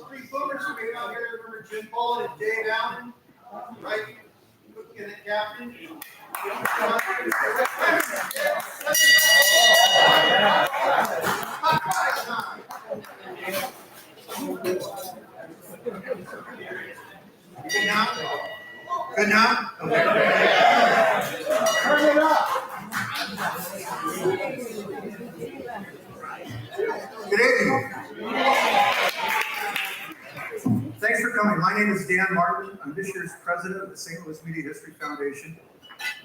Three bookers we have here. Remember Jim Paul and Dave Allen, right? Lieutenant Captain. Good now? Good now? Okay. Turn it up. Good evening. Thanks for coming. My name is Dan Martin. I'm this year's president of the St. Louis Media History Foundation.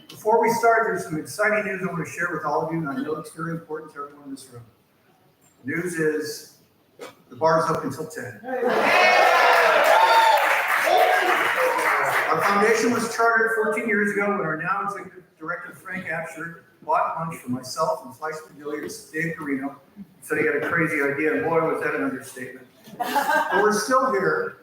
Before we start, there's some exciting news I want to share with all of you, and I know it's very important to everyone in this room. The news is the bar's up until 10. Our foundation was chartered 14 years ago when our now executive director, Frank Absher, bought lunch for myself and Fleisch McGilliard's Dave Carino. He said he had a crazy idea, and boy, was that an understatement. But we're still here.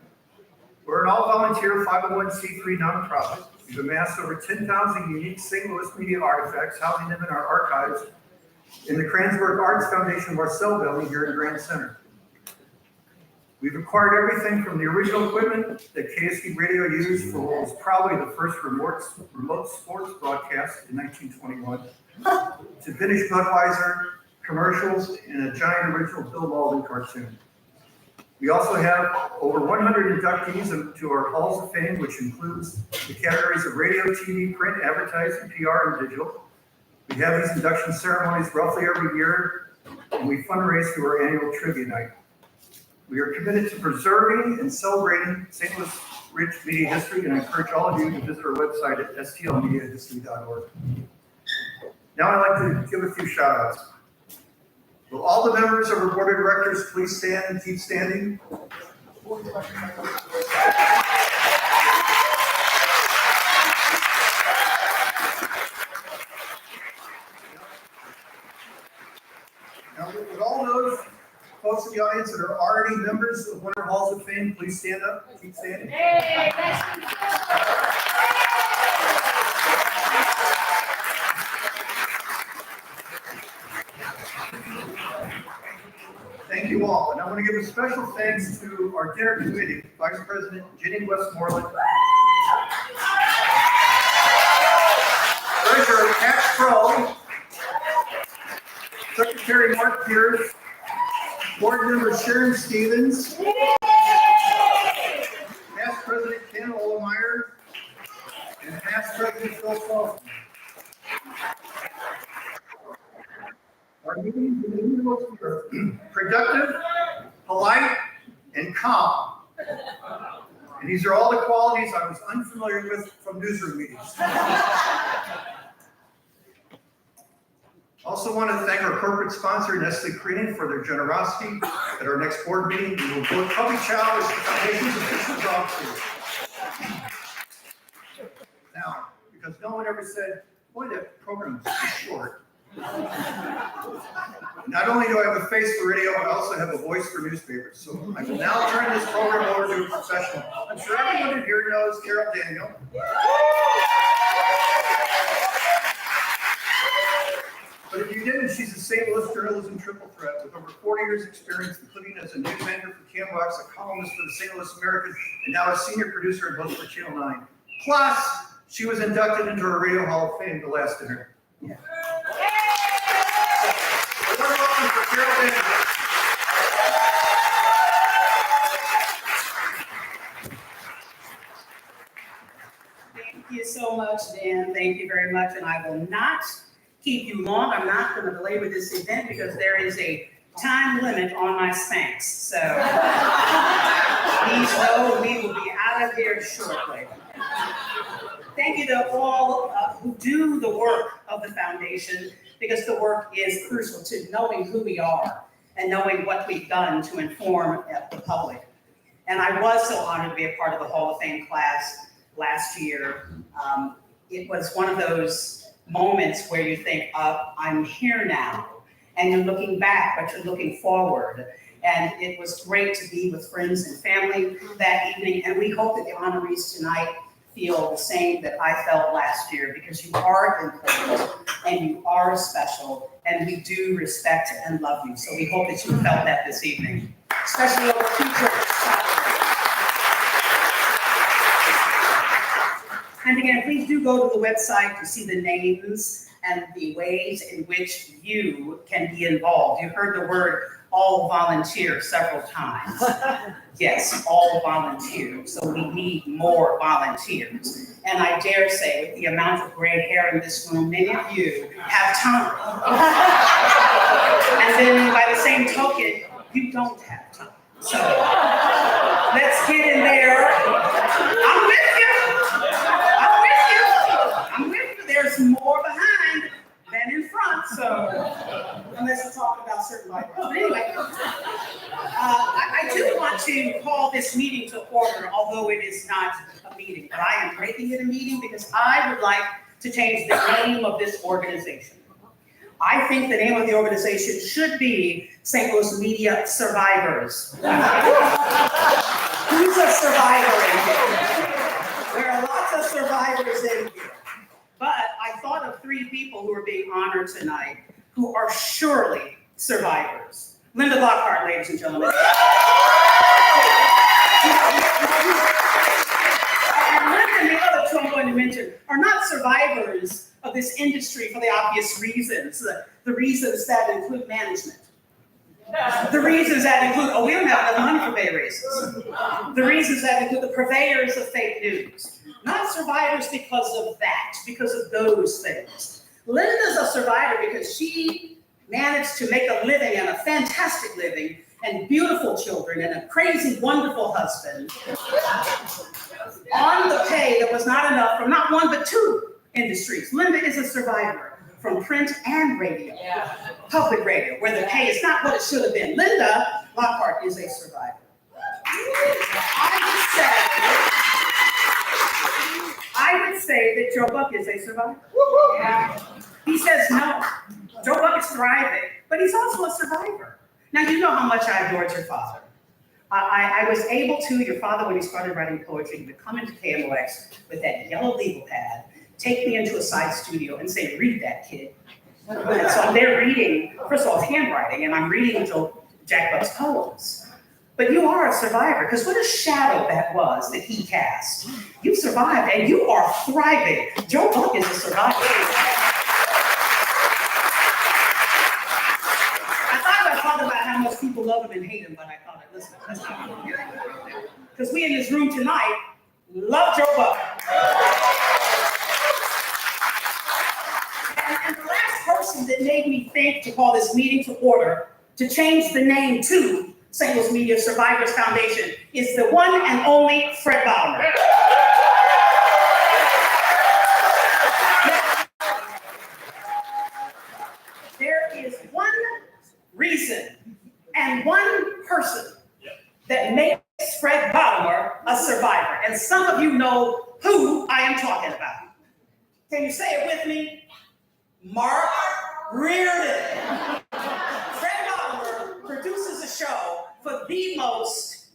We're an all-volunteer 501c3 nonprofit. We've amassed over 10,000 unique St. Louis media artifacts, housing them in our archives in the Kranzberg Arts Foundation Marcel Building here in Grand Center. We've acquired everything from the original equipment that KSD Radio used for what was probably the first remote sports broadcast in 1921, to vintage Budweiser, commercials, and a giant original Bill Malden cartoon. We also have over 100 inductees to our halls of fame, which includes the categories of radio, TV, print, advertising, PR, and digital. We have these induction ceremonies roughly every year, and we fundraise through our annual trivia night. We are committed to preserving and celebrating St. Louis rich media history, and I encourage all of you to visit our website at stlmediahistory.org. Now I'd like to give a few shout outs. Will all the members of our board of directors please stand and keep standing? Now, with all those folks in the audience that are already members of one of our halls of fame, please stand up, keep standing. Hey, thank you all, and I want to give a special thanks to our dinner committee, Vice President Jenny Westmoreland, Treasurer Pat Crow, Secretary Mark Pierce, Board Member Sharon Stevens, Past President Ken Olemeyer, and Past President Phil Paulson. Our meetings are productive, polite, and calm. And these are all the qualities I was unfamiliar with from newsroom meetings. Also want to thank our corporate sponsor, Nestle Creating, for their generosity. At our next board meeting, we will vote Puppy Chow as the foundation's official dog food. Now, because no one ever said, boy, that program is too short. Not only do I have a face for radio, I also have a voice for newspapers. So I will now turn this program over to a professional. I'm sure everyone in here knows Carol Daniel. But if you didn't, she's a St. Louis journalism triple threat with over 40 years experience, including as a news anchor for CamBox, a columnist for the St. Louis American, and now a senior producer and host for Channel 9. Plus, she was inducted into our Radio Hall of Fame the last dinner. Yeah. Welcome for Carol Daniel. Thank you so much, Dan. Thank you very much, and I will not keep you long. I'm not going to belabor this event because there is a time limit on my Spanx. So please know we will be out of here shortly. Thank you to all who do the work of the foundation, because the work is crucial to knowing who we are and knowing what we've done to inform the public. And I was so honored to be a part of the Hall of Fame class last year. It was one of those moments where you think, I'm here now, and you're looking back, but you're looking forward. And it was great to be with friends and family that evening, and we hope that the honorees tonight feel the same that I felt last year, because you are important and you are special, and we do respect and love you. So we hope that you felt that this evening, especially over future. And again, please do go to the website to see the names and the ways in which you can be involved. You heard the word all volunteer several times. Yes, all volunteer. So we need more volunteers. And I dare say, with the amount of gray hair in this room, many of you have time. And then by the same token, you don't have time. So let's get in there. I'm with you. There's more behind than in front, so unless we're talking about certain life. But anyway, I do want to call this meeting to order, although it is not a meeting. But I am making it a meeting because I would like to change the name of this organization. I think the name of the organization should be St. Louis Media Survivors. Who's a survivor in here? There are lots of survivors in here. But I thought of 3 people who are being honored tonight who are surely survivors. Linda Lockhart, ladies and gentlemen. And Linda and the other 2 I'm going to mention are not survivors of this industry for the obvious reasons. The reasons that include management. The reasons that include, we don't have enough money for pay raises. The reasons that include the purveyors of fake news. Not survivors because of that, because of those things. Linda's a survivor because she managed to make a living, and a fantastic living, and beautiful children, and a crazy, wonderful husband on the pay that was not enough from not one but 2 industries. Linda is a survivor from print and radio, public radio, where the pay is not what it should have been. Linda Lockhart is a survivor. I would say that Joe Buck is a survivor. He says no. Joe Buck is thriving, but he's also a survivor. Now, you know how much I adored your father. I was able to, your father, when he started writing poetry, he would come into KMOX with that yellow legal pad, take me into a side studio and say, read that, kid. And so I'm there reading, first of all, it's handwriting, and I'm reading Jack Buck's poems. But you are a survivor, because what a shadow that was that he cast. You survived, and you are thriving. Joe Buck is a survivor. I thought about how much people love him and hate him, but I thought, listen, that's not going to get it. Because we in this room tonight love Joe Buck. And the last person that made me think to call this meeting to order, to change the name to St. Louis Media Survivors Foundation, is the one and only Fred Bodimer. reason and one person that makes Fred Bodimer a survivor. And some of you know who I am talking about. Can you say it with me? Mark Reardon. Fred Bodimer produces a show for the most,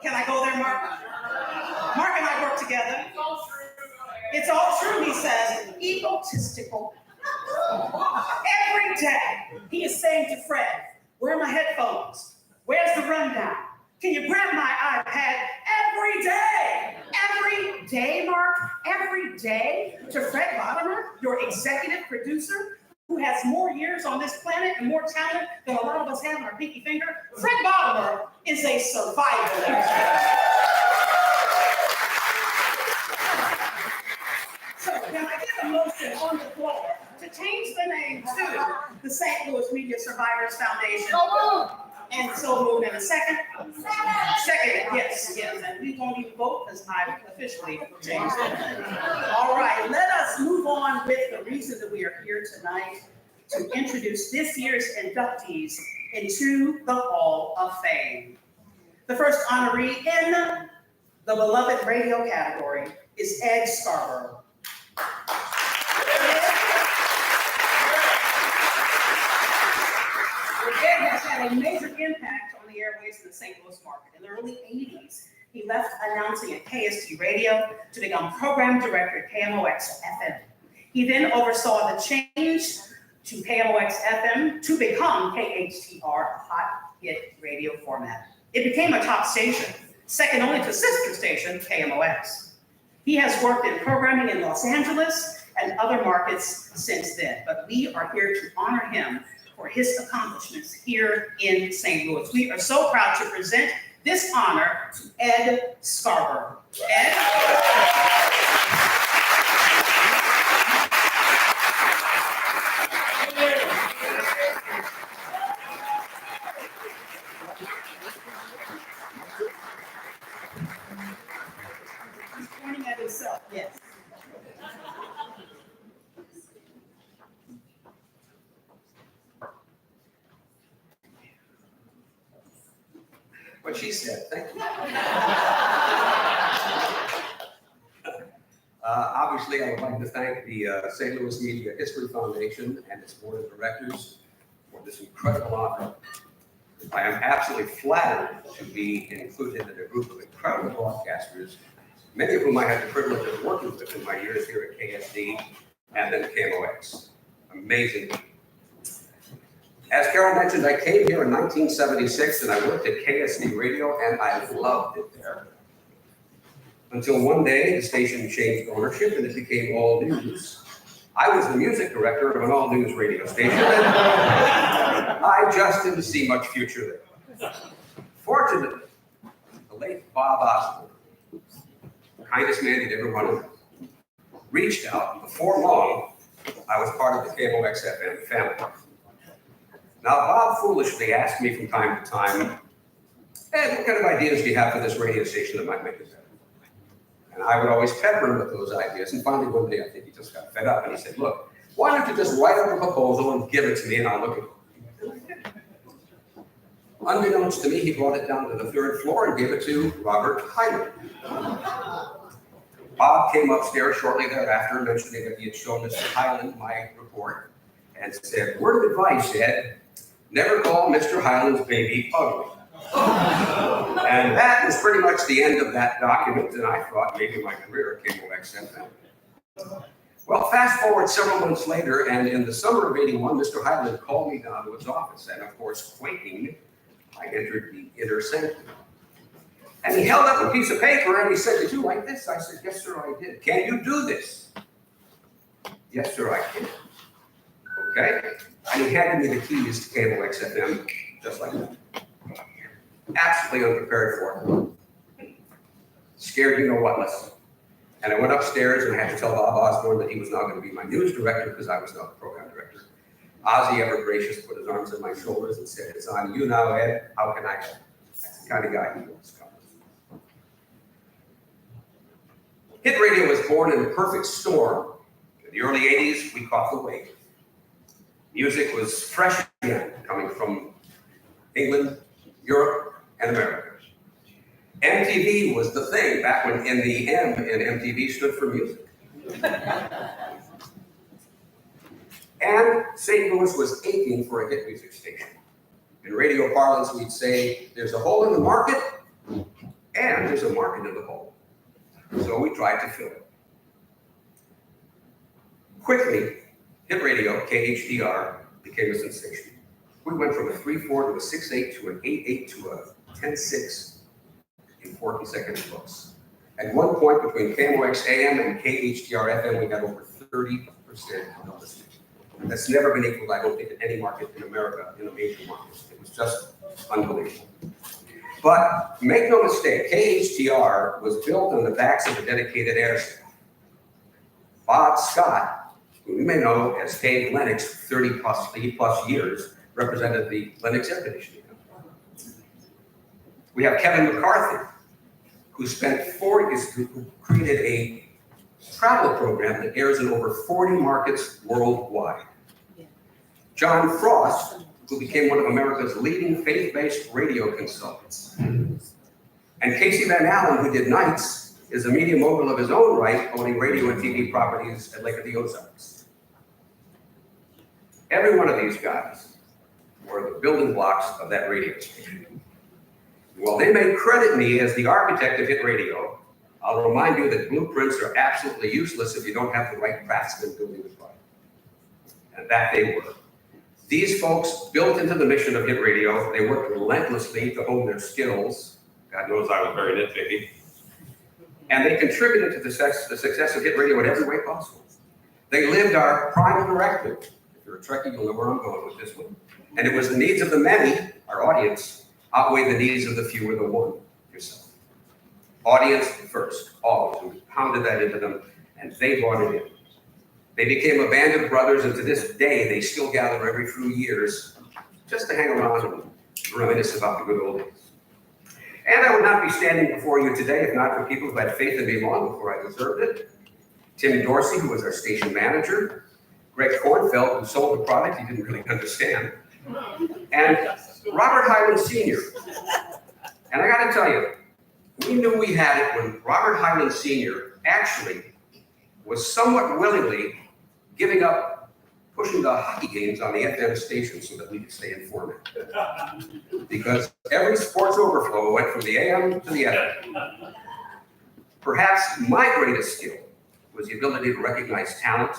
can I go there, Mark? Mark and I work together. It's all true, he says, egotistical. Every day, he is saying to Fred, where are my headphones? Where's the rundown? Can you grab my iPad? Every day, Mark, every day to Fred Bodimer, your executive producer, who has more years on this planet and more talent than a lot of us have on our pinky finger. Fred Bodimer is a survivalist. So can I get a motion on the floor to change the name to the St. Louis Media Survivors Foundation? And so moved in a second. Second, yes, and we won't even vote because I officially changed it. All right, let us move on with the reason that we are here tonight to introduce this year's inductees into the Hall of Fame. The first honoree in the beloved radio category is Ed Scarborough. Ed has had a major impact on the airways in the St. Louis market. In the early 80s, he left announcing at KST Radio to become program director at KMOX FM. He then oversaw the change to KMOX FM to become KHTR, a hot hit radio format. It became a top station, second only to sister station KMOX. He has worked in programming in Los Angeles and other markets since then, but we are here to honor him for his accomplishments here in St. Louis. We are so proud to present this honor to Ed Scarborough. Ed? He's pointing at himself, yes. What she said, thank you. Obviously, I would like to thank the St. Louis Media History Foundation and its board of directors for this incredible honor. I am absolutely flattered to be included in a group of incredible broadcasters, many of whom I had the privilege of working with in my years here at KSD and then KMOX. Amazing. As Carol mentioned, I came here in 1976 and I worked at KSD Radio and I loved it there. Until one day, the station changed ownership and it became All News. I was the music director of an all news radio station and I just didn't see much future there. Fortunately, the late Bob Osborne, the kindest man you'd ever wanted, reached out, and before long, I was part of the KMOX FM family. Now, Bob foolishly asked me from time to time, "Ed, what kind of ideas do you have for this radio station that might make it better?" And I would always pepper him with those ideas. And finally, one day, I think he just got fed up and he said, "Look, why don't you just write up a proposal and give it to me and I'll look at it." Unbeknownst to me, he brought it down to the third floor and gave it to Robert Hyman. Bob came upstairs shortly thereafter, mentioning that he had shown Mr. Hyland my report and said, "Word of advice, Ed, never call Mr. Hyland's baby ugly." And that was pretty much the end of that document, and I thought maybe my career at KMOX FM. Well, fast forward several months later, and in the summer of '81, Mr. Hyland called me down to his office, and of course, quaking, I entered the inner sanctum. And he held up a piece of paper and he said, "Did you write this?" I said, "Yes, sir, I did." "Can you do this?" "Yes, sir, I can." "Okay." And he handed me the keys to KMOX FM, just like that. Absolutely unprepared for it. Scared you know what less. And I went upstairs and I had to tell Bob Osborne that he was now going to be my news director because I was not the program director. Ozzy, ever gracious, put his arms on my shoulders and said, "It's on you now, Ed. How can I help?" That's the kind of guy he was. Hit radio was born in a perfect storm. In the early '80s, we caught the wave. Music was fresh again, coming from England, Europe, and America. MTV was the thing back when in the M in MTV stood for music. And St. Louis was aching for a hit music station. In radio parlance, we'd say, there's a hole in the market, and there's a market in the hole. So we tried to fill it. Quickly, hit radio, KHDR, became a sensation. We went from a 3-4 to a 6-8 to an 8-8 to a 10-6 in 4 consecutive books. At one point, between KMOX AM and KHDR FM, we had over 30% of listening. That's never been equaled, I don't think, in any market in America, in a major market. It was just unbelievable. But make no mistake, KHDR was built on the backs of a dedicated air staff. Bob Scott, who you may know as Dave Lennox, 30 plus years, represented the Lennox Air Conditioning Company. We have Kevin McCarthy, who spent 4 years, who created a travel program that airs in over 40 markets worldwide. John Frost, who became one of America's leading faith-based radio consultants. And Casey Van Allen, who did nights, is a media mogul of his own right, owning radio and TV properties at Lake of the Ozarks. Every one of these guys were the building blocks of that radio station. While they may credit me as the architect of hit radio, I'll remind you that blueprints are absolutely useless if you don't have the right craftsmen building the product. And that they were. These folks built into the mission of hit radio. They worked relentlessly to hone their skills. God knows I was very nitpicky. And they contributed to the success of hit radio in every way possible. They lived our prime directive. If you're a Trekkie, you'll know where I'm going with this one. And it was the needs of the many, our audience, outweigh the needs of the few or the one, yourself. Audience first, always. We pounded that into them, and they brought it in. They became a band of brothers, and to this day, they still gather every few years just to hang around and reminisce about the good old days. And I would not be standing before you today if not for people who had faith in me long before I deserved it. Tim Dorsey, who was our station manager. Greg Kornfeld, who sold the product he didn't really understand. And Robert Hyland Sr. And I got to tell you, we knew we had it when Robert Hyland Sr. actually was somewhat willingly giving up pushing the hockey games on the FM station so that we could stay informed. Because every sports overflow went from the AM to the FM. Perhaps my greatest skill was the ability to recognize talent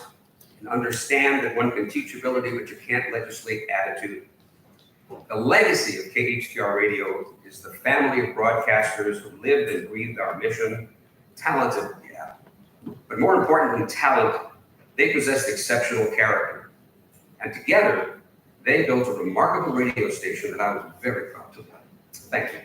and understand that one can teach ability, but you can't legislate attitude. The legacy of KHTR Radio is the family of broadcasters who lived and breathed our mission. Talented, yeah. But more important than talent, they possessed exceptional character. And together, they built a remarkable radio station that I was very proud to run. Thank you.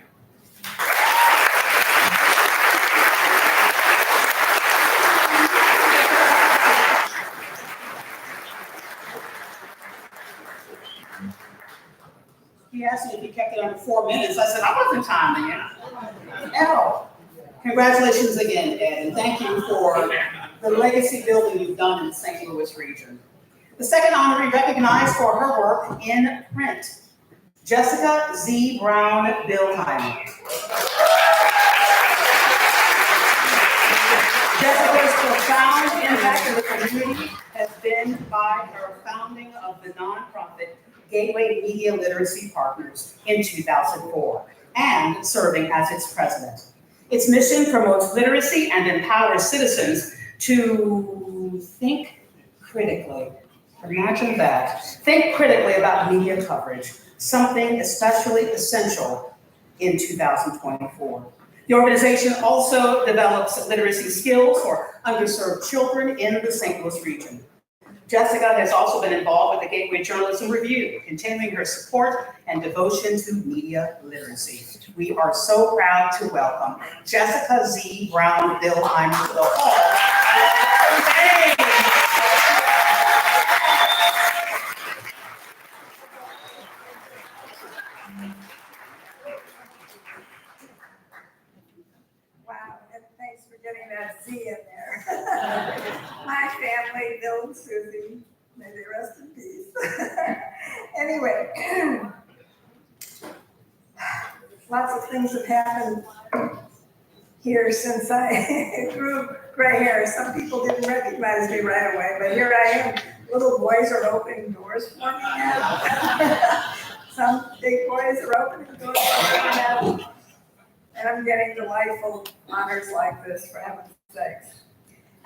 He asked me if he kept it under 4 minutes. I said, I wasn't timing it. No. Congratulations again, Ed, and thank you for the legacy building you've done in the St. Louis region. The second honoree recognized for her work in print, Jessica Z. Brown-Billhymer. Jessica's profound impact in the community has been by her founding of the nonprofit Gateway Media Literacy Partners in 2004 and serving as its president. Its mission promotes literacy and empowers citizens to think critically. Imagine that. Think critically about media coverage, something especially essential in 2024. The organization also develops literacy skills for underserved children in the St. Louis region. Jessica has also been involved with the Gateway Journalism Review, continuing her support and devotion to media literacy. We are so proud to welcome Jessica Z. Brown-Billhymer to the hall. Hey. Wow, and thanks for getting that Z in there. My family, Bill and Susie, may they rest in peace. Anyway, lots of things have happened here since I grew gray hair. Some people didn't recognize me right away, but here I am. Little boys are opening doors for me now. Some big boys are opening doors for me now. And I'm getting delightful honors like this, for heaven's sakes.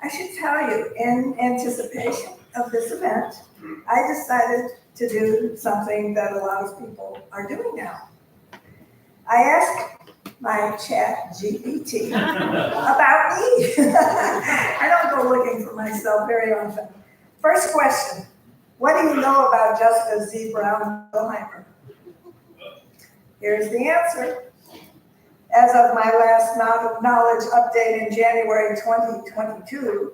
I should tell you, in anticipation of this event, I decided to do something that a lot of people are doing now. I asked my chat GPT about me. I don't go looking for myself very often. First question, what do you know about Jessica Z. Brown-Billhymer? Here's the answer. As of my last knowledge update in January 2022,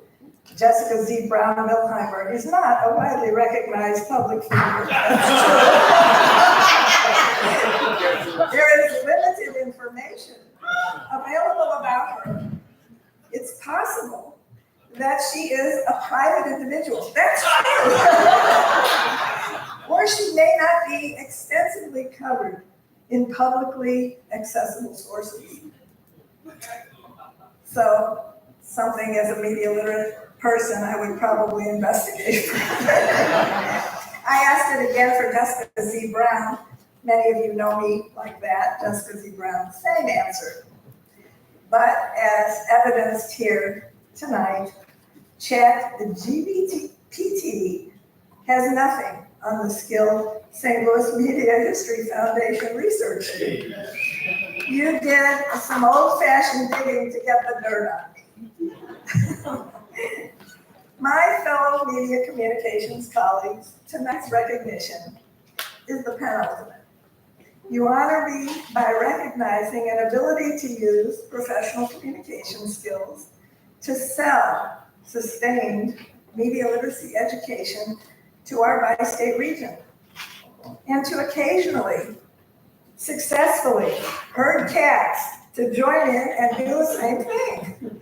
Jessica Z. Brown-Billhymer is not a widely recognized public figure. There is limited information available about her. It's possible that she is a private individual. That's true. Or she may not be extensively covered in publicly accessible sources. So, something as a media literate person I would probably investigate further. I asked it again for Jessica Z. Brown. Many of you know me like that, Jessica Z. Brown, same answer. But as evidenced here tonight, the GPT has nothing on the skilled St. Louis Media History Foundation research. You did some old-fashioned digging to get the dirt on me. My fellow media communications colleagues, tonight's recognition is the penultimate. You honor me by recognizing an ability to use professional communication skills to sell sustained media literacy education to our bi-state region, and to occasionally, successfully herd cats to join in and do the same thing.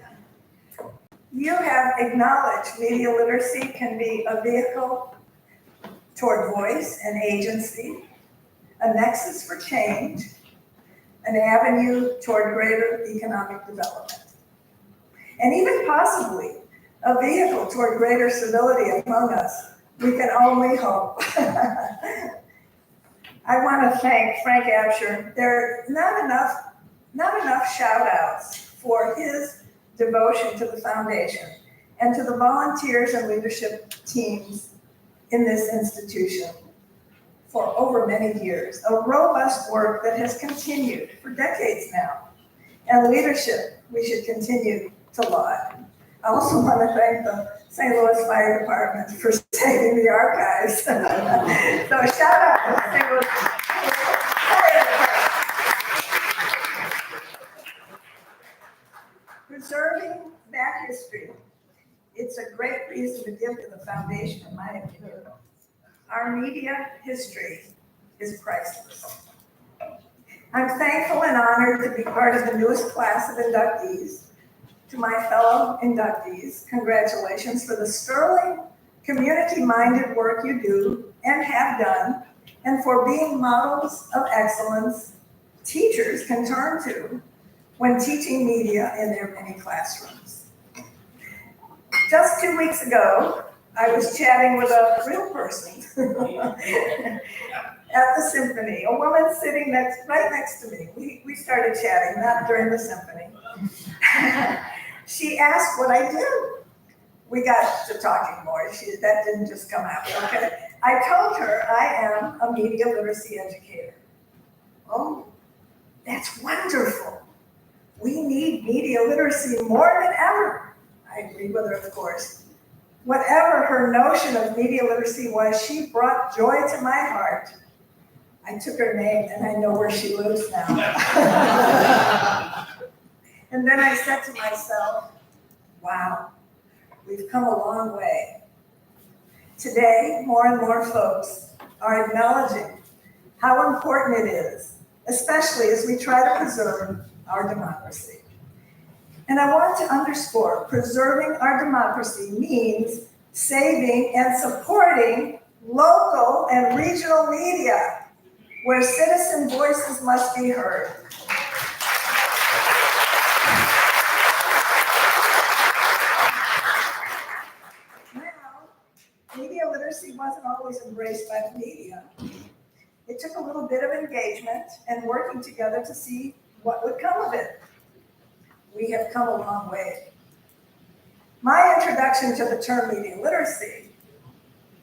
You have acknowledged media literacy can be a vehicle toward voice and agency, a nexus for change, an avenue toward greater economic development, and even possibly a vehicle toward greater civility among us. We can only hope. I want to thank Frank Absher. There are not enough shout outs for his devotion to the foundation and to the volunteers and leadership teams in this institution for over many years, a robust work that has continued for decades now, and leadership we should continue to laud. I also want to thank the St. Louis Fire Department for saving the archives. So shout out to the St. Louis Fire Department. Preserving that history, it's a great reason to give to the foundation, in my opinion. Our media history is priceless. I'm thankful and honored to be part of the newest class of inductees. To my fellow inductees, congratulations for the sterling, community-minded work you do and have done, and for being models of excellence teachers can turn to when teaching media in their many classrooms. Just 2 weeks ago, I was chatting with a real person at the symphony, a woman sitting right next to me. We started chatting, not during the symphony. She asked what I do. We got to talking more. That didn't just come out, okay? I told her I am a media literacy educator. Oh, that's wonderful. We need media literacy more than ever. I agree with her, of course. Whatever her notion of media literacy was, she brought joy to my heart. I took her name and I know where she lives now. And then I said to myself, wow, we've come a long way. Today, more and more folks are acknowledging how important it is, especially as we try to preserve our democracy. And I want to underscore, preserving our democracy means saving and supporting local and regional media, where citizen voices must be heard. Now, media literacy wasn't always embraced by the media. It took a little bit of engagement and working together to see what would come of it. We have come a long way. My introduction to the term media literacy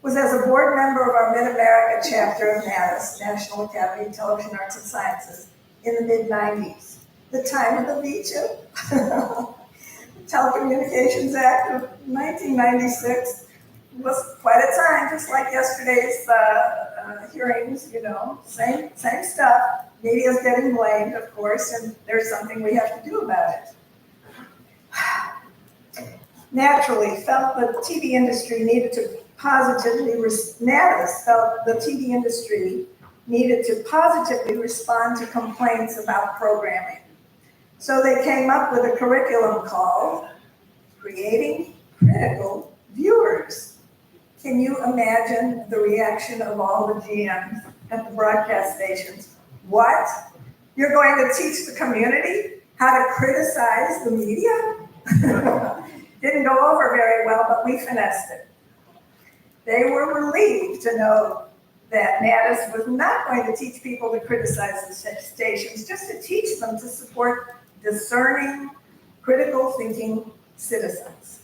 was as a board member of our Mid-America chapter of NATAS, National Academy of Television Arts and Sciences, in the mid-90s, the time of the V2. The Telecommunications Act of 1996 was quite a time, just like yesterday's hearings, you know, same stuff. Media's getting blamed, of course, and there's something we have to do about it. Naturally, felt the TV industry needed to positively, NATAS felt the TV industry needed to positively respond to complaints about programming. So they came up with a curriculum called Creating Critical Viewers. Can you imagine the reaction of all the GMs at the broadcast stations? What? You're going to teach the community how to criticize the media? Didn't go over very well, but we finessed it. They were relieved to know that NATAS was not going to teach people to criticize the stations, just to teach them to support discerning, critical thinking citizens.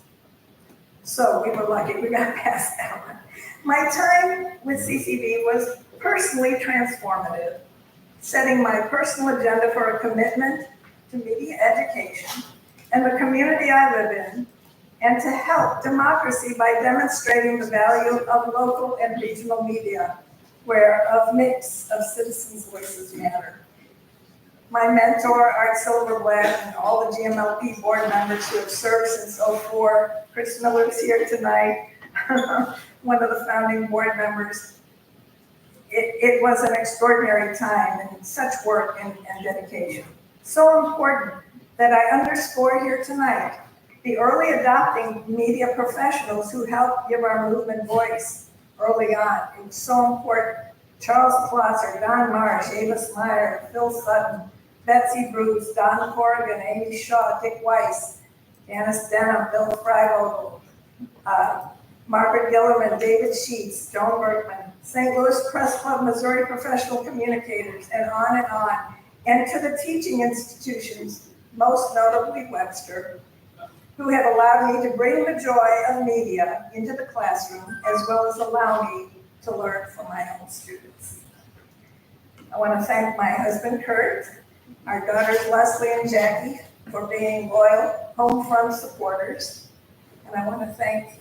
So we were lucky we got past that one. My time with CCV was personally transformative, setting my personal agenda for a commitment to media education and the community I live in, and to help democracy by demonstrating the value of local and regional media, where a mix of citizens' voices matter. My mentor, Art Silverblatt, and all the GMLP board members who have served since '04, Chris Miller's here tonight, one of the founding board members. It was an extraordinary time and such work and dedication. So important that I underscore here tonight the early adopting media professionals who helped give our movement voice early on. It was so important. Charles Klosser, Don Marsh, Avis Meyer, Phil Sutton, Betsy Bruce, Don Corrigan, Amy Shaw, Dick Weiss, Janice Denham, Bill Freivogel, Margaret Gillerman, David Sheets, Joan Berkman, St. Louis Press Club, Missouri Professional Communicators, and on and on. And to the teaching institutions, most notably Webster, who have allowed me to bring the joy of media into the classroom, as well as allow me to learn from my own students. I want to thank my husband, Kurt, our daughters, Leslie and Jackie, for being loyal home front supporters. And I want to thank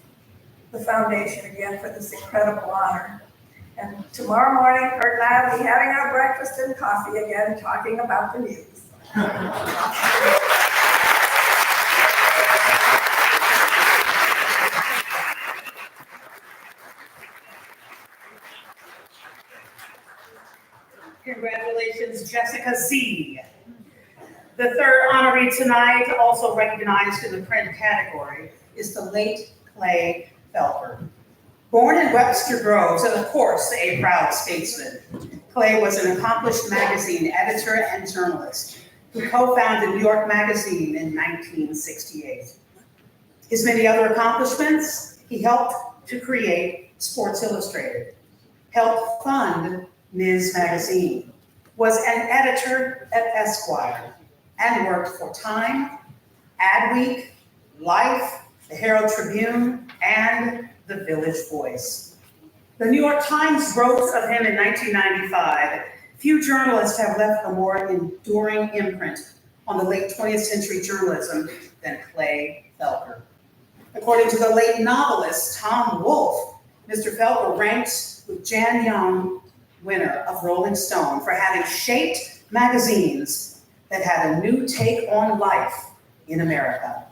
the foundation again for this incredible honor. And tomorrow morning, Kurt and I will be having our breakfast and coffee again, talking about the news. Congratulations, Jessica Z. The third honoree tonight, also recognized in the print category, is the late Clay Felker. Born in Webster Groves, and of course, a proud statesman, Clay was an accomplished magazine editor and journalist who co-founded New York Magazine in 1968. His many other accomplishments: he helped to create Sports Illustrated, helped fund Ms. Magazine, was an editor at Esquire, and worked for Time, Adweek, Life, the Herald Tribune, and the Village Voice. The New York Times wrote of him in 1995, "Few journalists have left a more enduring imprint on the late 20th century journalism than Clay Felker." According to the late novelist Tom Wolfe, Mr. Felker ranks with Jan Young, winner of Rolling Stone, for having shaped magazines that had a new take on life in America.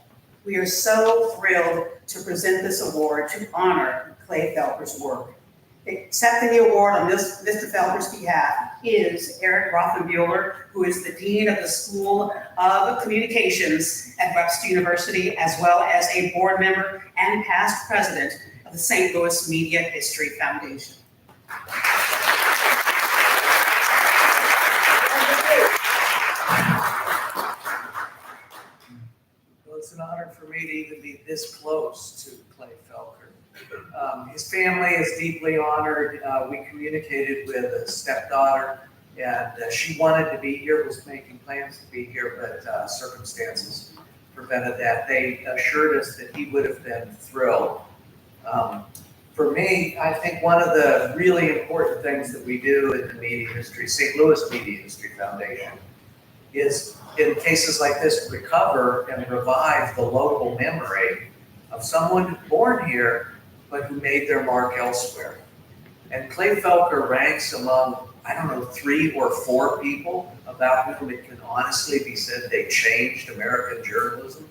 We are so thrilled to present this award to honor Clay Felker's work. Accepting the award on Mr. Felker's behalf is Eric Rothenbuehler, who is the Dean of the School of Communications at Webster University, as well as a board member and past president of the St. Louis Media History Foundation. Well, it's an honor for me to even be this close to Clay Felker. His family is deeply honored. We communicated with a stepdaughter, and she wanted to be here, was making plans to be here, but circumstances prevented that. They assured us that he would have been thrilled. For me, I think one of the really important things that we do in the media history, St. Louis Media History Foundation, is in cases like this, recover and revive the local memory of someone born here, but who made their mark elsewhere. And Clay Felker ranks among, I don't know, 3 or 4 people about whom it can honestly be said they changed American journalism.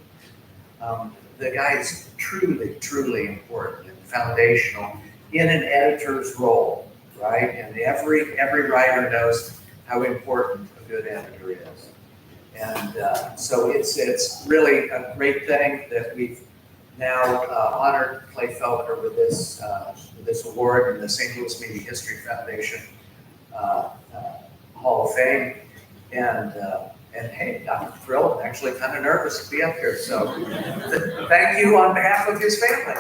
The guy is truly, truly important and foundational in an editor's role, right? And every writer knows how important a good editor is. And so it's really a great thing that we've now honored Clay Felker with this award in the St. Louis Media History Foundation Hall of Fame. And hey, I'm thrilled, I'm actually kind of nervous to be up here. So thank you on behalf of his family.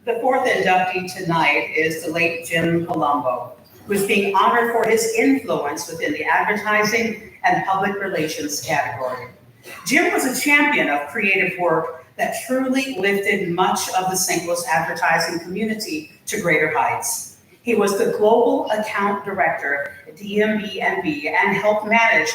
The 4th inductee tonight is the late Jim Palumbo, who is being honored for his influence within the advertising and public relations category. Jim was a champion of creative work that truly lifted much of the St. Louis advertising community to greater heights. He was the global account director at DMB&B and helped manage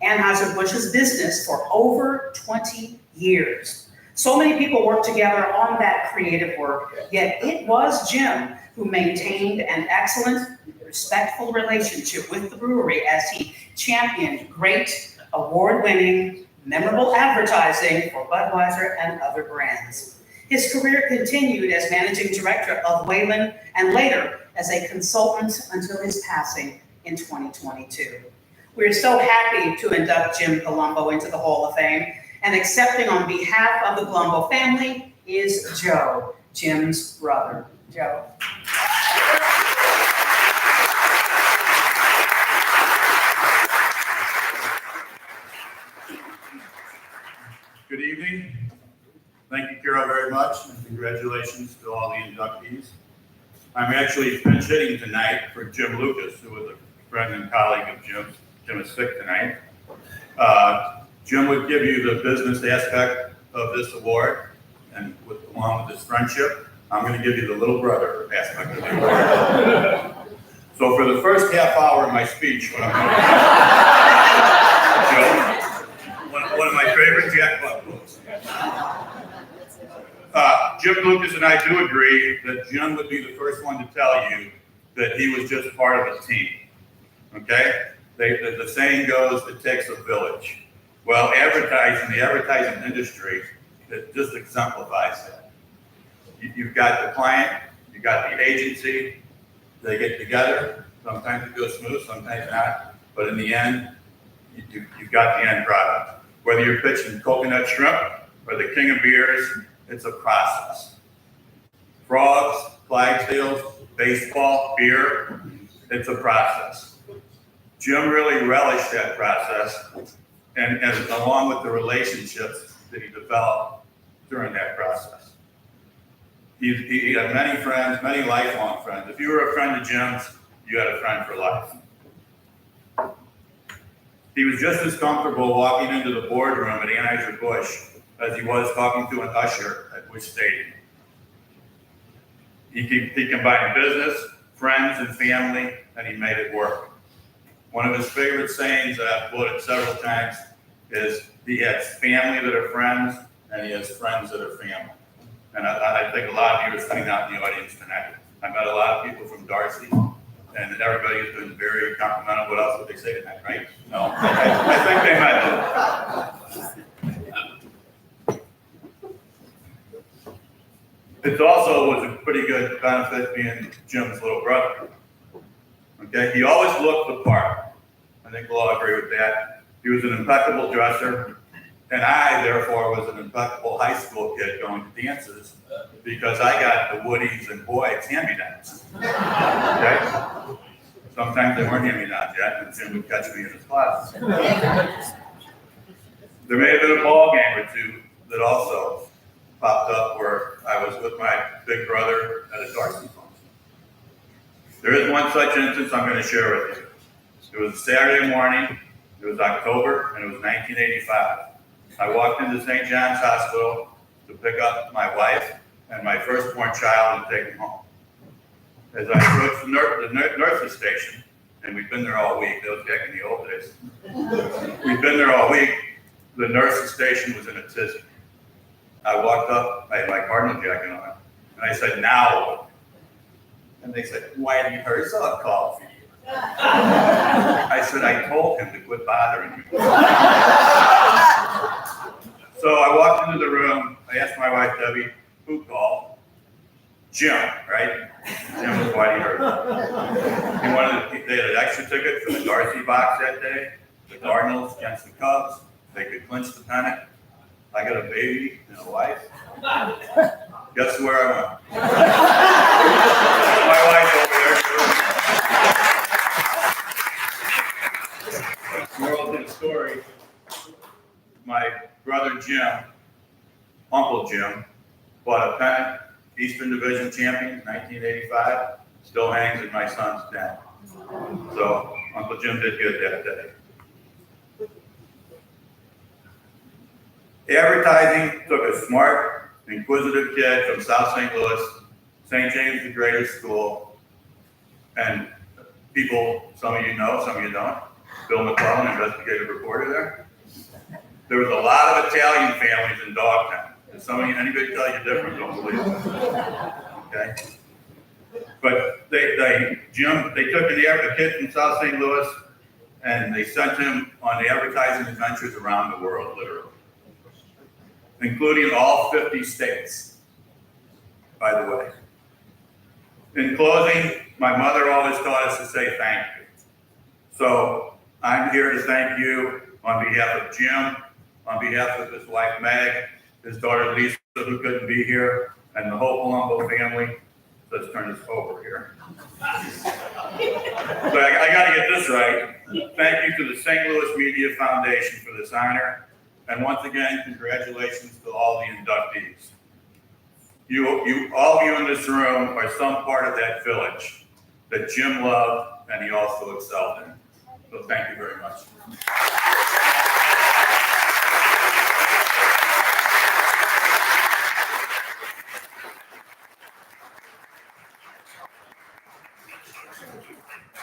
Anheuser-Busch's business for over 20 years. So many people worked together on that creative work, yet it was Jim who maintained an excellent, respectful relationship with the brewery as he championed great, award-winning, memorable advertising for Budweiser and other brands. His career continued as managing director of Wayland and later as a consultant until his passing in 2022. We're so happy to induct Jim Palumbo into the Hall of Fame, and accepting on behalf of the Palumbo family is Joe, Jim's brother. Joe. Good evening. Thank you, Carol, very much, and congratulations to all the inductees. I'm actually pinch hitting tonight for Jim Lucas, who was a friend and colleague of Jim's. Jim is sick tonight. Jim would give you the business aspect of this award, and along with his friendship, I'm going to give you the little brother aspect of the award. So for the first half hour of my speech, what I'm going to one of my favorite jackpot books. Jim Lucas and I do agree that Jim would be the first one to tell you that he was just part of a team. Okay? The saying goes, it takes a village. Well, the advertising industry, it just exemplifies that. You've got the client, you've got the agency, they get together. Sometimes it goes smooth, sometimes not. But in the end, you've got the end product. Whether you're pitching coconut shrimp or the king of beers, it's a process. Frogs, Clydesdales, baseball, beer, it's a process. Jim really relished that process, and along with the relationships that he developed during that process. He had many friends, many lifelong friends. If you were a friend of Jim's, you had a friend for life. He was just as comfortable walking into the boardroom at Anheuser-Busch as he was talking to an usher at Busch Stadium. He combined business, friends, and family, and he made it work. One of his favorite sayings that I've quoted several times is he has family that are friends, and he has friends that are family. And I think a lot of you are sitting out in the audience tonight. I met a lot of people from Darcy, and everybody has been very complimentary. What else would they say tonight, right? No, I think they meant it. It also was a pretty good benefit being Jim's little brother. Okay, he always looked the part. I think we'll all agree with that. He was an impeccable dresser, and I, therefore, was an impeccable high school kid going to dances because I got the Woodies and Boys hand-me-downs. Okay? Sometimes they weren't hand-me-downs yet, and Jim would catch me in his class. There may have been a ball game or two that also popped up where I was with my big brother at a Darcy function. There is one such instance I'm going to share with you. It was a Saturday morning, it was October, and it was 1985. I walked into St. John's Hospital to pick up my wife and my firstborn child and take them home. As I approached the nurse's station, and we'd been there all week, that was back in the old days. We'd been there all week, the nurse's station was in a tizzy. I walked up, I had my cardinal jacket on, and I said, "Now." And they said, "Why did you hurt yourself? Call for you." I said, "I told him to quit bothering me." So I walked into the room, I asked my wife, Debbie, who called? Jim, right? Jim was Whitey Hurt. They had an extra ticket for the Darcy box that day, the Cardinals against the Cubs. They could clinch the pennant. I got a baby and a wife. Guess where I went? My wife over there. Moral to the story, my brother Jim, Uncle Jim, bought a pennant, Eastern Division champion, 1985, still hangs in my son's den. So Uncle Jim did good that day. Advertising took a smart, inquisitive kid from South St. Louis, St. James the greatest school, and people, some of you know, some of you don't, Bill McClellan, investigative reporter there. There was a lot of Italian families in Dogtown. If anybody tell you different, don't believe it. Okay? But they took a kid from South St. Louis and they sent him on the advertising adventures around the world, literally, including all 50 states, by the way. In closing, my mother always taught us to say thank you. So I'm here to thank you on behalf of Jim, on behalf of his wife Meg, his daughter Lisa, who couldn't be here, and the whole Palumbo family. Let's turn this over here. So I got to get this right. Thank you to the St. Louis Media Foundation for this honor. And once again, congratulations to all the inductees. All of you in this room are some part of that village that Jim loved and he also excelled in. So thank you very much.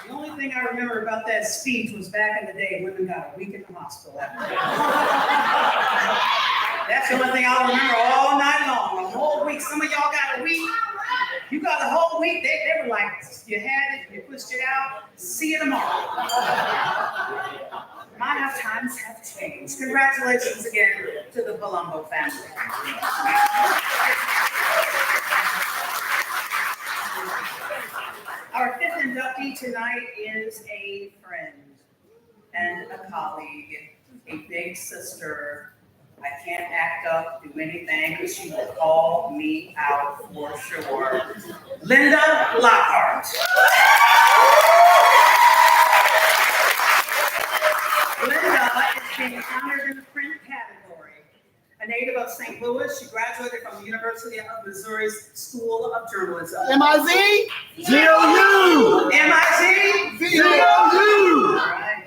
The only thing I remember about that speech was back in the day, women got a week in the hospital. That's the only thing I'll remember all night long, a whole week. Some of y'all got a week. You got a whole week. They were like, you had it, you pushed it out. See you tomorrow. My times have changed. Congratulations again to the Palumbo family. Our fifth inductee tonight is a friend and a colleague, a big sister. I can't act up, do anything, because she will call me out for sure. Linda Lockhart. Linda is being honored in the print category. A native of St. Louis, she graduated from the University of Missouri's School of Journalism. M-I-Z? Z-O-U! M-I-Z? Z-O-U! Right.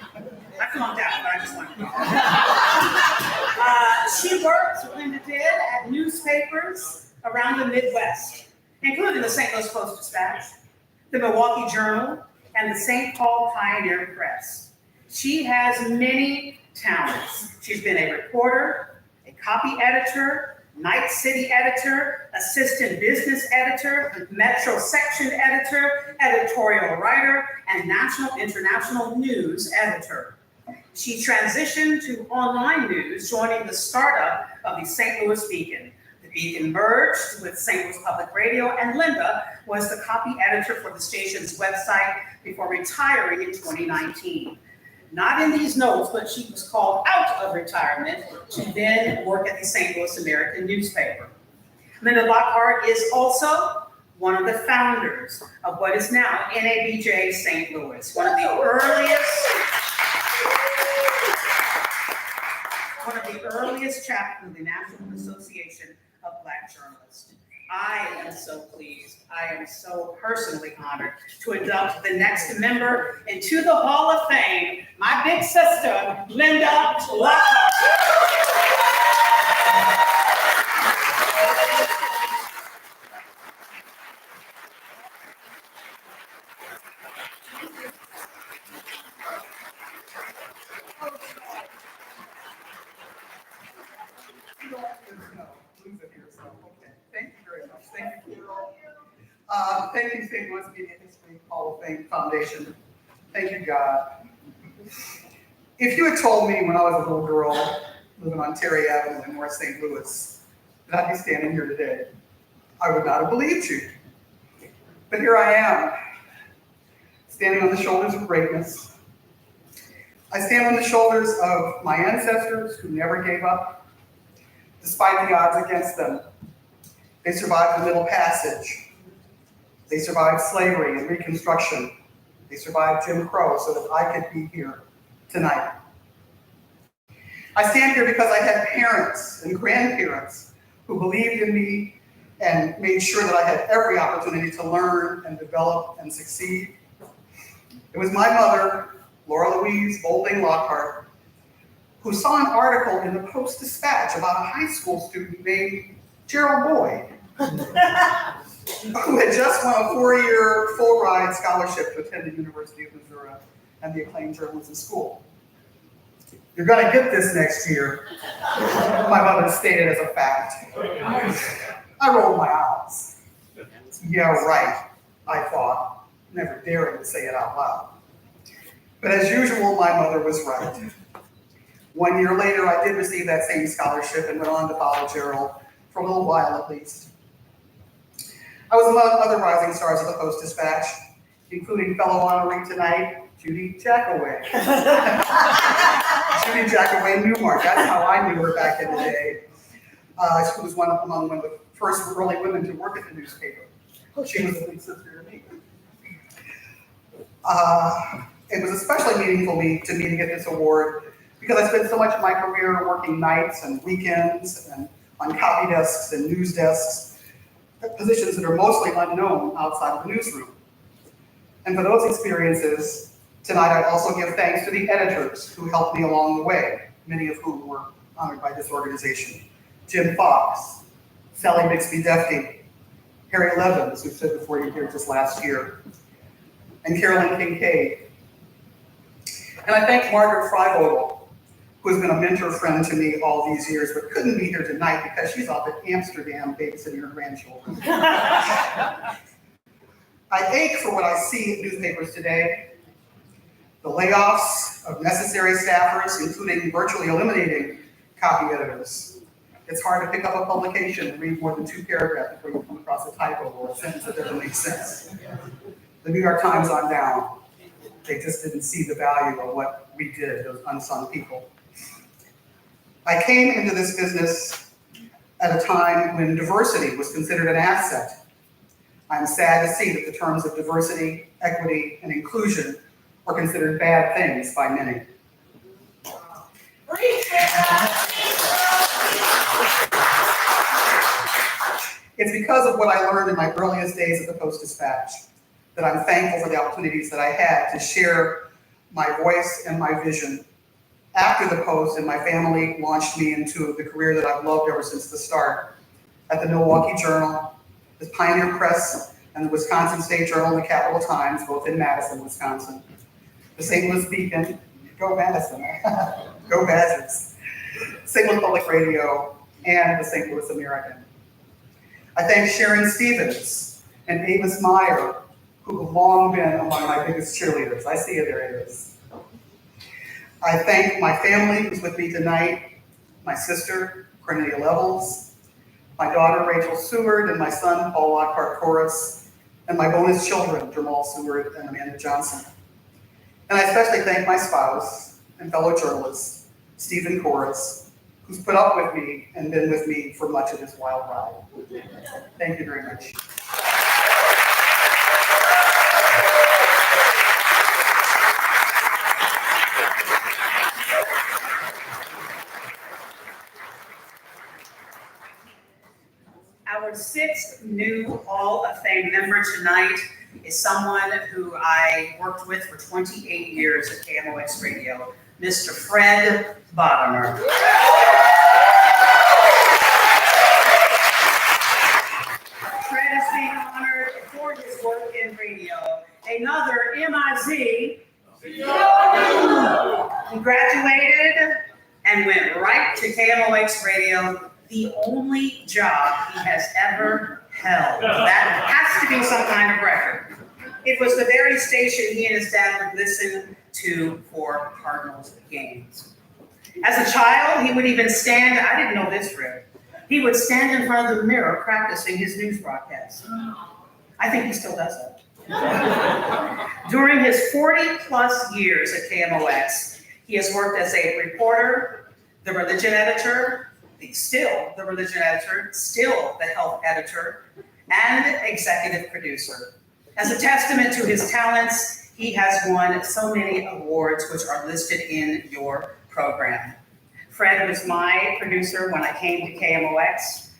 I flunked out, but I just wanted to. She worked, Linda did, at newspapers around the Midwest, including the St. Louis Post-Dispatch, the Milwaukee Journal, and the St. Paul Pioneer Press. She has many talents. She's been a reporter, a copy editor, Night City editor, assistant business editor, Metro section editor, editorial writer, and national international news editor. She transitioned to online news, joining the startup of the St. Louis Beacon. The Beacon merged with St. Louis Public Radio, and Linda was the copy editor for the station's website before retiring in 2019. not in these notes, but she was called out of retirement to then work at the St. Louis American newspaper. Linda Lockhart is also one of the founders of what is now NABJ St. Louis, one of the earliest chapters of the National Association of Black Journalists. I am so pleased, I am so personally honored to induct the next member into the Hall of Fame, my big sister, Linda Lockhart. Thank you very much. Thank you. Thank you, St. Louis Media History Hall of Fame Foundation. Thank you, God. If you had told me when I was a little girl living on Terry Avenue in North St. Louis that I'd be standing here today, I would not have believed you. But here I am, standing on the shoulders of greatness. I stand on the shoulders of my ancestors who never gave up, despite the odds against them. They survived the Middle Passage. They survived slavery and Reconstruction. They survived Jim Crow so that I could be here tonight. I stand here because I had parents and grandparents who believed in me and made sure that I had every opportunity to learn and develop and succeed. It was my mother, Laura Louise Boulding Lockhart, who saw an article in the Post-Dispatch about a high school student named Gerald Boyd, who had just won a 4-year full-ride scholarship to attend the University of Missouri and the acclaimed journalism school. You're gonna get this next year, my mother stated as a fact. I rolled my eyes. Yeah, right, I thought, never daring to say it out loud. But as usual, my mother was right. 1 year later, I did receive that same scholarship and went on to follow Gerald for a little while at least. I was among other rising stars of the Post-Dispatch, including fellow honoree tonight, Judy Jackaway. Judy Jackaway Newmark, that's how I knew her back in the day. She was among one of the first early women to work at the newspaper. She was a big sister to me. It was especially meaningful to me to get this award because I spent so much of my career working nights and weekends and on copy desks and news desks, positions that are mostly unknown outside of the newsroom. And for those experiences, tonight I also give thanks to the editors who helped me along the way, many of whom were honored by this organization. Jim Fox, Sally Bixby-Defty, Harry Levins, who stood before you here just last year, and Carolyn Kincaid. And I thank Margaret Freivogel, who has been a mentor friend to me all these years, but couldn't be here tonight because she's off at Amsterdam babysitting her grandchildren. I ache for what I see in newspapers today. The layoffs of necessary staffers, including virtually eliminating copy editors. It's hard to pick up a publication and read more than 2 paragraphs before you come across a typo or a sentence that doesn't make sense. The New York Times on down. They just didn't see the value of what we did, those unsung people. I came into this business at a time when diversity was considered an asset. I'm sad to see that the terms of diversity, equity, and inclusion are considered bad things by many. It's because of what I learned in my earliest days at the Post-Dispatch that I'm thankful for the opportunities that I had to share my voice and my vision. After the Post and my family launched me into the career that I've loved ever since the start at the Milwaukee Journal, the Pioneer Press, and the Wisconsin State Journal and the Capital Times, both in Madison, Wisconsin. The St. Louis Beacon, go Madison, go Badgers. St. Louis Public Radio, and the St. Louis American. I thank Sharon Stevens and Amos Meyer, who have long been among my biggest cheerleaders. I see you there, Amos. I thank my family who's with me tonight, my sister, Cornelia Levels, my daughter, Rachel Seward, and my son, Paul Lockhart Corus, and my bonus children, Jamal Seward and Amanda Johnson. And I especially thank my spouse and fellow journalist, Stephen Corris, who's put up with me and been with me for much of this wild ride. Thank you very much. Our sixth new Hall of Fame member tonight is someone who I worked with for 28 years at KMOX Radio, Mr. Fred Bodimer. Fred is being honored for his work in radio. Another MIZ. He graduated and went right to KMOX Radio, the only job he has ever held. That has to be some kind of record. It was the very station he and his dad would listen to for Cardinals games. As a child, he would even stand, I didn't know this, Fred, he would stand in front of the mirror practicing his news broadcast. I think he still does that. During his 40-plus years at KMOX, he has worked as a reporter, the religion editor, still the religion editor, still the health editor, and executive producer. As a testament to his talents, he has won so many awards which are listed in your program. Fred was my producer when I came to KMOX,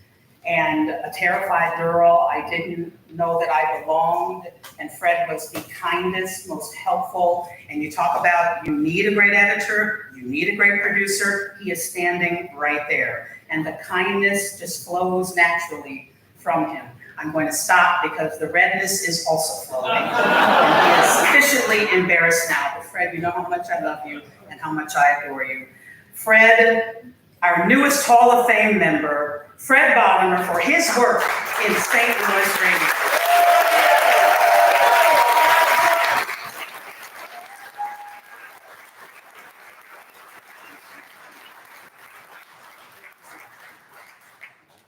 and a terrified girl, I didn't know that I belonged, and Fred was the kindest, most helpful, and you talk about you need a great editor, you need a great producer, he is standing right there. And the kindness just flows naturally from him. I'm going to stop because the redness is also flowing. And he is sufficiently embarrassed now. But Fred, you know how much I love you and how much I adore you. Fred, our newest Hall of Fame member, Fred Bodimer, for his work in St. Louis radio.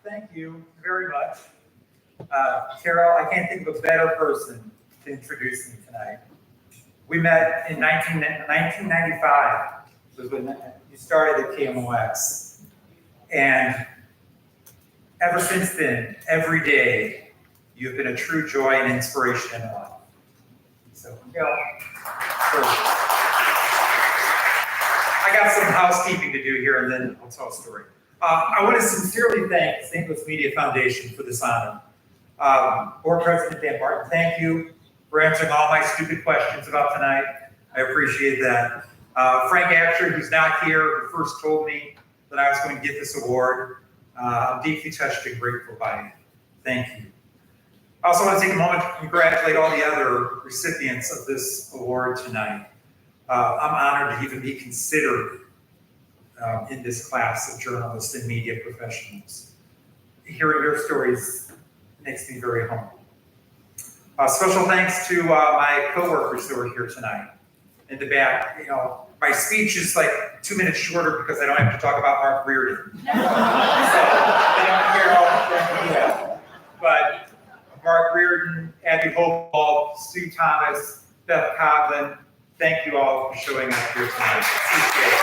Thank you very much. Carol, I can't think of a better person to introduce me tonight. We met in 1995, was when you started at KMOX. And ever since then, every day, you've been a true joy and inspiration in my life. So, Carol, I got some housekeeping to do here, and then I'll tell a story. I want to sincerely thank the St. Louis Media Foundation for this honor. Board President Dan Barton, thank you for answering all my stupid questions about tonight. I appreciate that. Frank Absher, who's not here, who first told me that I was going to get this award. I'm deeply touched and grateful by it. Thank you. I also want to take a moment to congratulate all the other recipients of this award tonight. I'm honored to even be considered in this class of journalists and media professionals. Hearing your stories makes me very humble. Special thanks to my coworkers who are here tonight. In the back, you know, my speech is like 2 minutes shorter because I don't have to talk about Mark Reardon. So, they don't care all that. But Mark Reardon, Abby Hopewell, Sue Thomas, Beth Coughlin, thank you all for showing up here tonight. Appreciate it.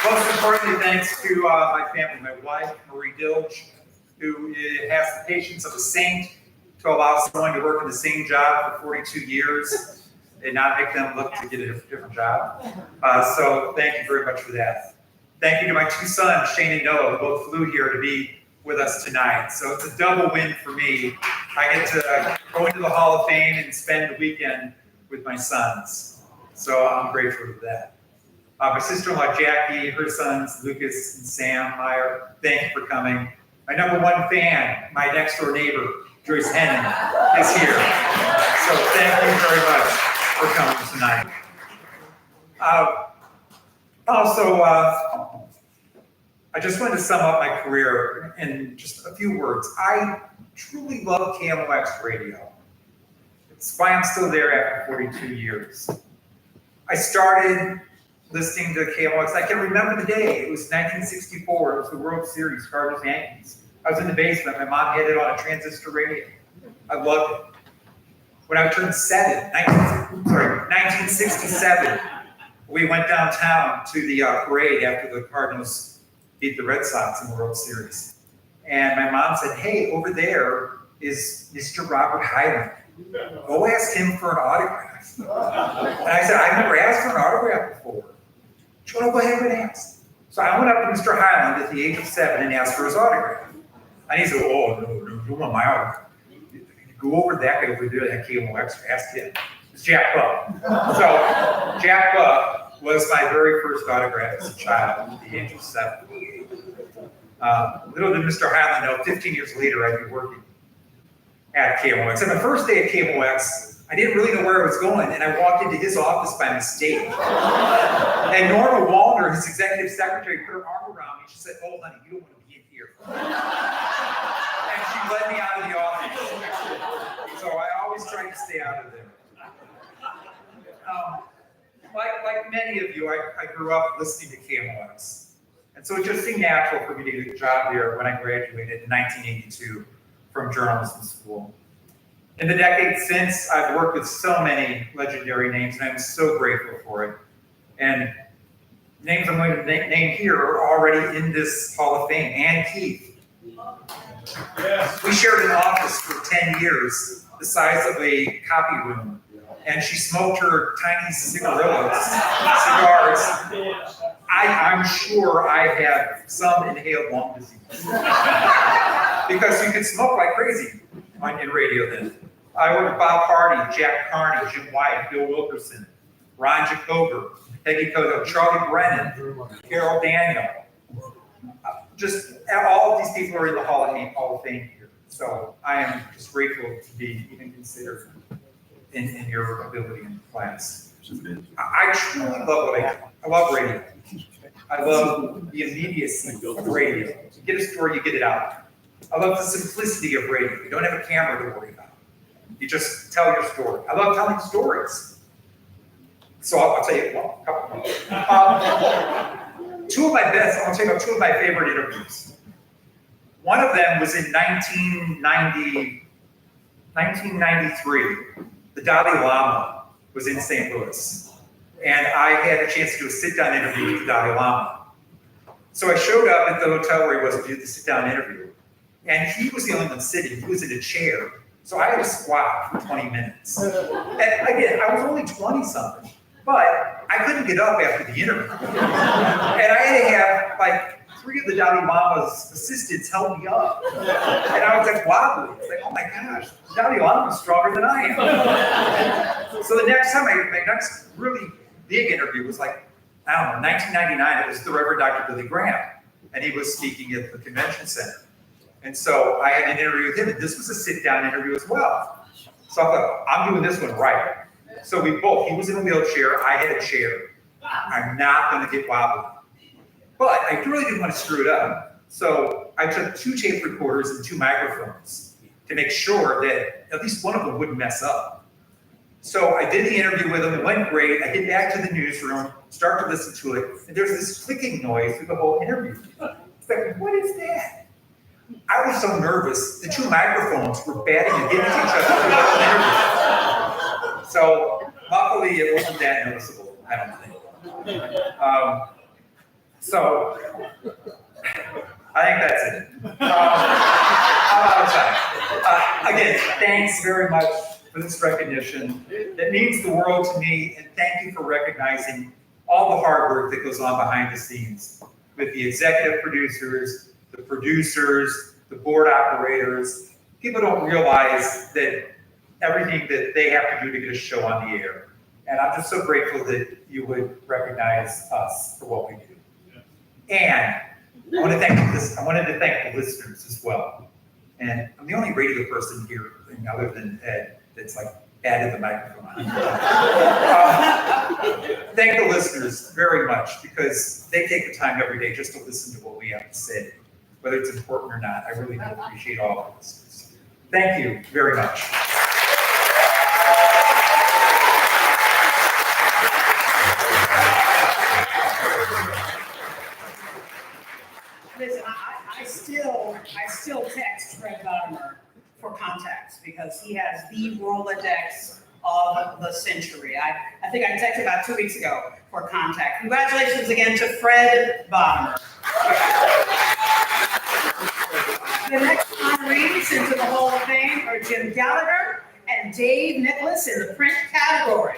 Most importantly, thanks to my family, my wife, Marie Dilge, who has the patience of a saint to allow someone to work in the same job for 42 years and not make them look to get a different job. So thank you very much for that. Thank you to my two sons, Shane and Noah, who both flew here to be with us tonight. So it's a double win for me. I get to go into the Hall of Fame and spend the weekend with my sons. So I'm grateful for that. My sister-in-law, Jackie, her sons, Lucas and Sam Meyer, thank you for coming. My number one fan, my next-door neighbor, Joyce Hennon, is here. So thank you very much for coming tonight. I just wanted to sum up my career in just a few words. I truly love KMOX radio. It's why I'm still there after 42 years. I started listening to KMOX. I can remember the day. It was 1964. It was the World Series, Cardinals Yankees. I was in the basement. My mom had it on a transistor radio. I loved it. when I turned 1967, we went downtown to the parade after the Cardinals beat the Red Sox in the World Series. And my mom said, hey, over there is Mr. Robert Hyland. Go ask him for an autograph. And I said, I've never asked for an autograph before. Do you want to go ahead and ask? So I went up to Mr. Hyland at the age of 7 and asked for his autograph. And he said, oh, no, you want my autograph. Go over to that guy over there, that KMOX, ask him. It's Jack Buck. So Jack Buck was my very first autograph as a child at the age of 7. Little did Mr. Hyland know, 15 years later, I'd be working at KMOX. And the first day at KMOX, I didn't really know where I was going, and I walked into his office by mistake. And Norma Wallner, his executive secretary, put her arm around me. She said, oh, honey, you don't want to be in here. And she led me out of the office. So I always try to stay out of there. Like many of you, I grew up listening to KMOX. And so it just seemed natural for me to get a job there when I graduated in 1982 from journalism school. In the decades since, I've worked with so many legendary names, and I'm so grateful for it. And names I'm going to name here are already in this Hall of Fame. Ann Keith. Yes. We shared an office for 10 years, the size of a copy room. And she smoked her tiny cigars. I'm sure I had some inhaled lung disease. Because you could smoke like crazy in radio then. I worked with Bob Hardy, Jack Carney, Jim White, Bill Wilkerson, Ron Jacober, Peggy Cotto, Charlie Brennan, Carol Daniel. Just all of these people are in the Hall of Fame here. So I am just grateful to be even considered in your ability in class. I truly love what I do. I love radio. I love the immediacy of radio. You get a story, you get it out. I love the simplicity of radio. You don't have a camera to worry about. You just tell your story. I love telling stories. So I'll tell you a couple more. I'll tell you about two of my favorite interviews. One of them was in 1993. The Dalai Lama was in St. Louis. And I had a chance to do a sit-down interview with the Dalai Lama. So I showed up at the hotel where he was to do the sit-down interview. And he was the only one sitting. He was in a chair. So I had to squat for 20 minutes. And again, I was only 20-something. But I couldn't get up after the interview. And I had to have, like, 3 of the Dalai Lama's assistants help me up. And I was like wobbly. It's like, oh my gosh, the Dalai Lama's stronger than I am. So the next time, my next really big interview was like, I don't know, 1999, it was the Reverend Dr. Billy Graham. And he was speaking at the convention center. And so I had an interview with him, and this was a sit-down interview as well. So I thought, I'm doing this one right. So he was in a wheelchair, I had a chair. I'm not gonna get wobbly. But I really didn't want to screw it up. So I took 2 tape recorders and 2 microphones to make sure that at least one of them wouldn't mess up. So I did the interview with him, it went great. I get back to the newsroom, start to listen to it, and there's this clicking noise through the whole interview. It's like, what is that? I was so nervous, the 2 microphones were batting against each other through the whole interview. So luckily it wasn't that noticeable, I don't think. So, I think that's it. I'm out of time. Again, thanks very much for this recognition. It means the world to me, and thank you for recognizing all the hard work that goes on behind the scenes with the executive producers, the board operators. People don't realize that everything that they have to do to get a show on the air. And I'm just so grateful that you would recognize us for what we do. And I wanted to thank the listeners as well. And I'm the only radio person here, other than Ed, that's like added the microphone on. Thank the listeners very much, because they take the time every day just to listen to what we have to say, whether it's important or not. I really do appreciate all of the listeners. Thank you very much. Listen, I still text Fred Bodimer for contacts because he has the Rolodex of the century. I think I texted about 2 weeks ago for contact. Congratulations again to Fred Bodimer. The next honorees into the Hall of Fame are Jim Gallagher and Dave Nicklaus in the print category.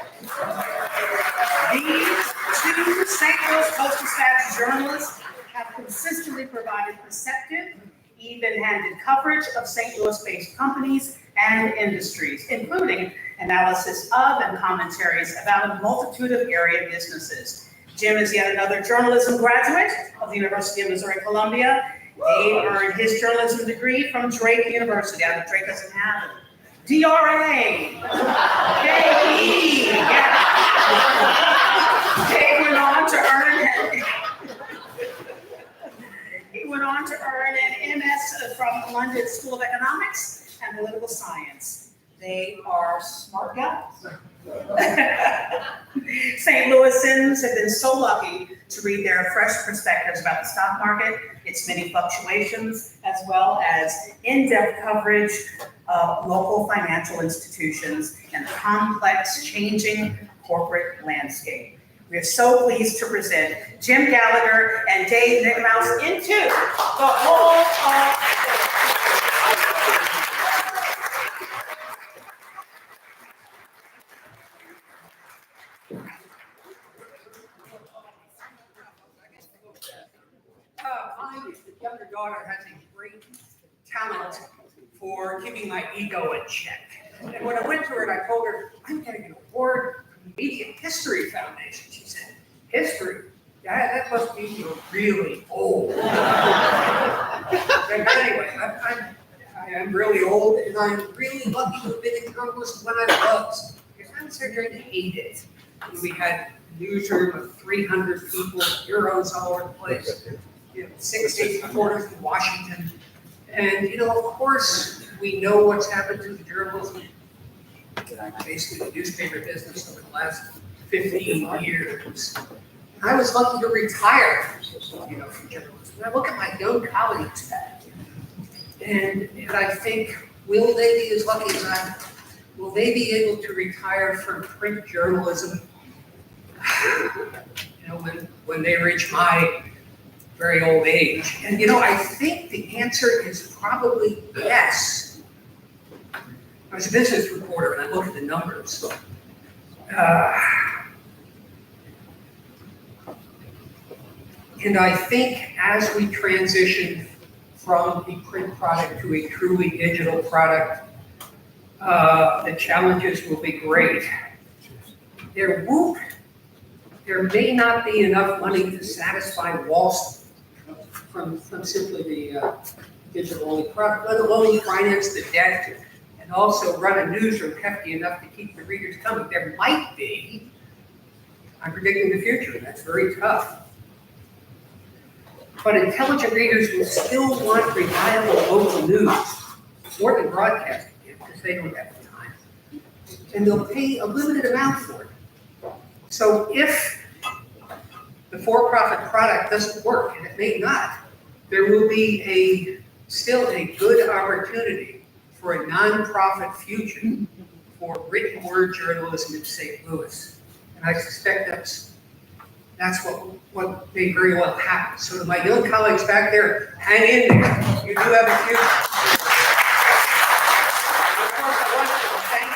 These two St. Louis Post-Dispatch journalists have consistently provided perceptive, even-handed coverage of St. Louis-based companies and industries, including analysis of and commentaries about a multitude of area businesses. Jim is yet another journalism graduate of the University of Missouri-Columbia. Dave earned his journalism degree from Drake University. I know Drake doesn't have it. DRA, JE, yeah. Dave went on to earn an MS from London School of Economics and Political Science. They are smart guys. St. Louisans have been so lucky to read their fresh perspectives about the stock market, its many fluctuations, as well as in-depth coverage of local financial institutions and the complex, changing corporate landscape. We are so pleased to present Jim Gallagher and Dave Nicklaus into the Hall of Fame. My younger daughter has a great talent for keeping my ego in check. And when I went to her and I told her, I'm getting an award from the Media History Foundation, she said, history? That must mean you're really old. But anyway, I am really old, and I'm really lucky to have been in journalism when I was. Because I was there during the heyday. We had a newsroom of 300 people, bureaus all over the place. 6 state reporters in Washington. And, of course, we know what's happened to the journalism, basically the newspaper business over the last 15 years. I was lucky to retire, from journalism. And I look at my young colleagues, and I think, will they be as lucky as I am? Will they be able to retire from print journalism, when they reach my very old age? And I think the answer is probably yes. I was a business reporter and I look at the numbers. And I think as we transition from a print product to a truly digital product, the challenges will be great. There may not be enough money to satisfy Wall Street from simply the digital-only product, let alone finance the debt and also run a newsroom hefty enough to keep the readers coming. There might be. I'm predicting the future, and that's very tough. But intelligent readers will still want reliable local news, more than broadcasting, because they don't have the time. And they'll pay a limited amount for it. So if the for-profit product doesn't work, and it may not, there will be still a good opportunity for a nonprofit future for written word journalism in St. Louis. And I suspect that's what may very well happen. So to my young colleagues back there, hang in there. You do have a future. Of course, I want to thank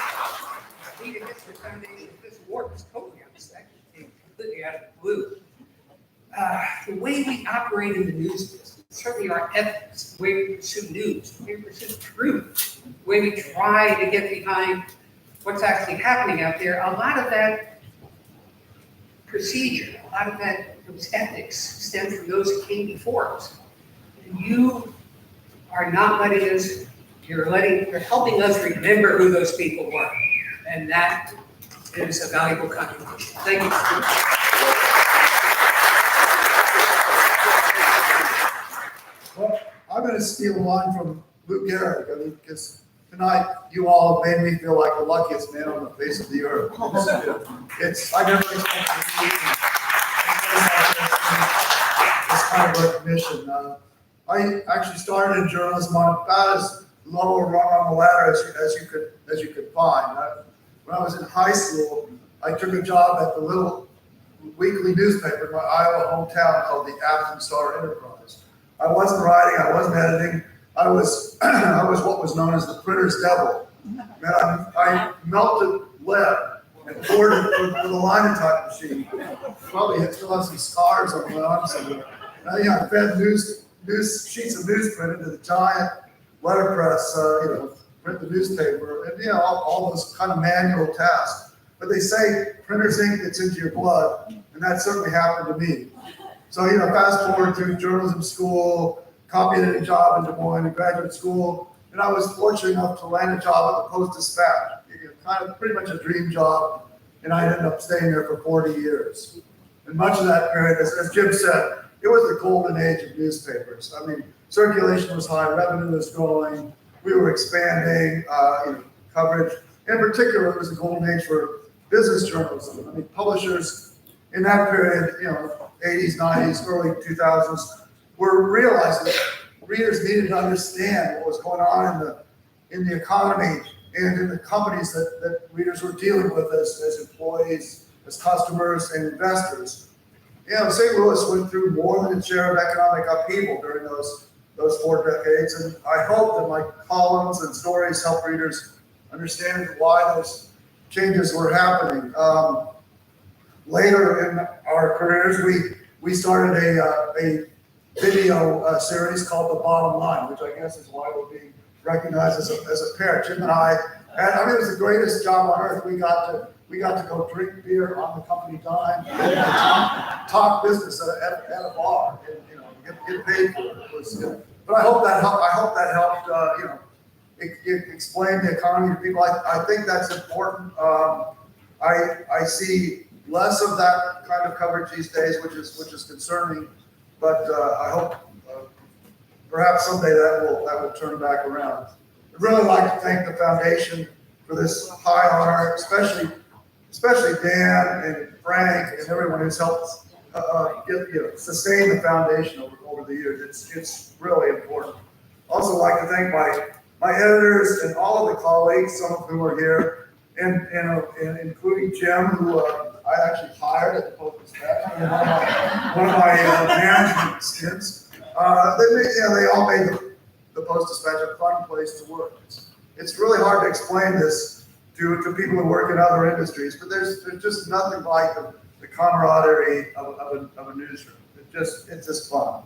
the Media History Foundation. This award was totally unexpected. It came completely out of the blue. The way we operate in the news business, certainly our ethics, the way we pursue news, the way we pursue truth, the way we try to get behind what's actually happening out there, a lot of that procedure, a lot of those ethics stem from those who came before us. And you are not letting us, you're helping us remember who those people were. And that is a valuable contribution. Thank you. Well, I'm going to steal one from Luke Garrett, because tonight you all have made me feel like the luckiest man on the face of the earth. I never expected this kind of recognition. I actually started in journalism on about as lower rung on the ladder as you could find. When I was in high school, I took a job at the little weekly newspaper in my Iowa hometown called the Advt Star Enterprise. I wasn't writing, I wasn't editing. I was what was known as the printer's devil. Man, I melted lead and poured it with a linotype machine. Probably still have some scars on my arm somewhere. I fed sheets of newsprint into the giant letterpress, print the newspaper, and all those kind of manual tasks. But they say printer's ink gets into your blood, and that certainly happened to me. So, fast forward through journalism school, copy editing job in Des Moines, and graduate school, and I was fortunate enough to land a job at the Post-Dispatch, kind of pretty much a dream job, and I ended up staying there for 40 years. And much of that period, as Jim said, it was the golden age of newspapers. I mean, circulation was high, revenue was growing, we were expanding, coverage. In particular, it was the golden age for business journalism. I mean, publishers in that period, 80s, 90s, early 2000s, were realizing that readers needed to understand what was going on in the economy and in the companies that readers were dealing with as employees, as customers, and investors. St. Louis went through more than its share of economic upheaval during those 4 decades, and I hope that my columns and stories help readers understand why those changes were happening. Later in our careers, we started a video series called The Bottom Line, which I guess is why we're being recognized as a pair. Jim and I it was the greatest job on earth. We got to go drink beer on the company dime, and talk business at a bar, and get paid for it. It was, but I hope that helped. Explain the economy to people. I think that's important. I see less of that kind of coverage these days, which is concerning. But I hope perhaps someday that will turn back around. I'd really like to thank the foundation for this high honor, especially Dan and Frank and everyone who's helped sustain the foundation over the years. It's really important. Also like to thank my editors and all of the colleagues, some of whom are here, and including Jim, who I actually hired at the Post-Dispatch, one of my management stints. They all made the Post-Dispatch a fun place to work. It's really hard to explain this to people who work in other industries, but there's just nothing like the camaraderie of a newsroom. It's just fun.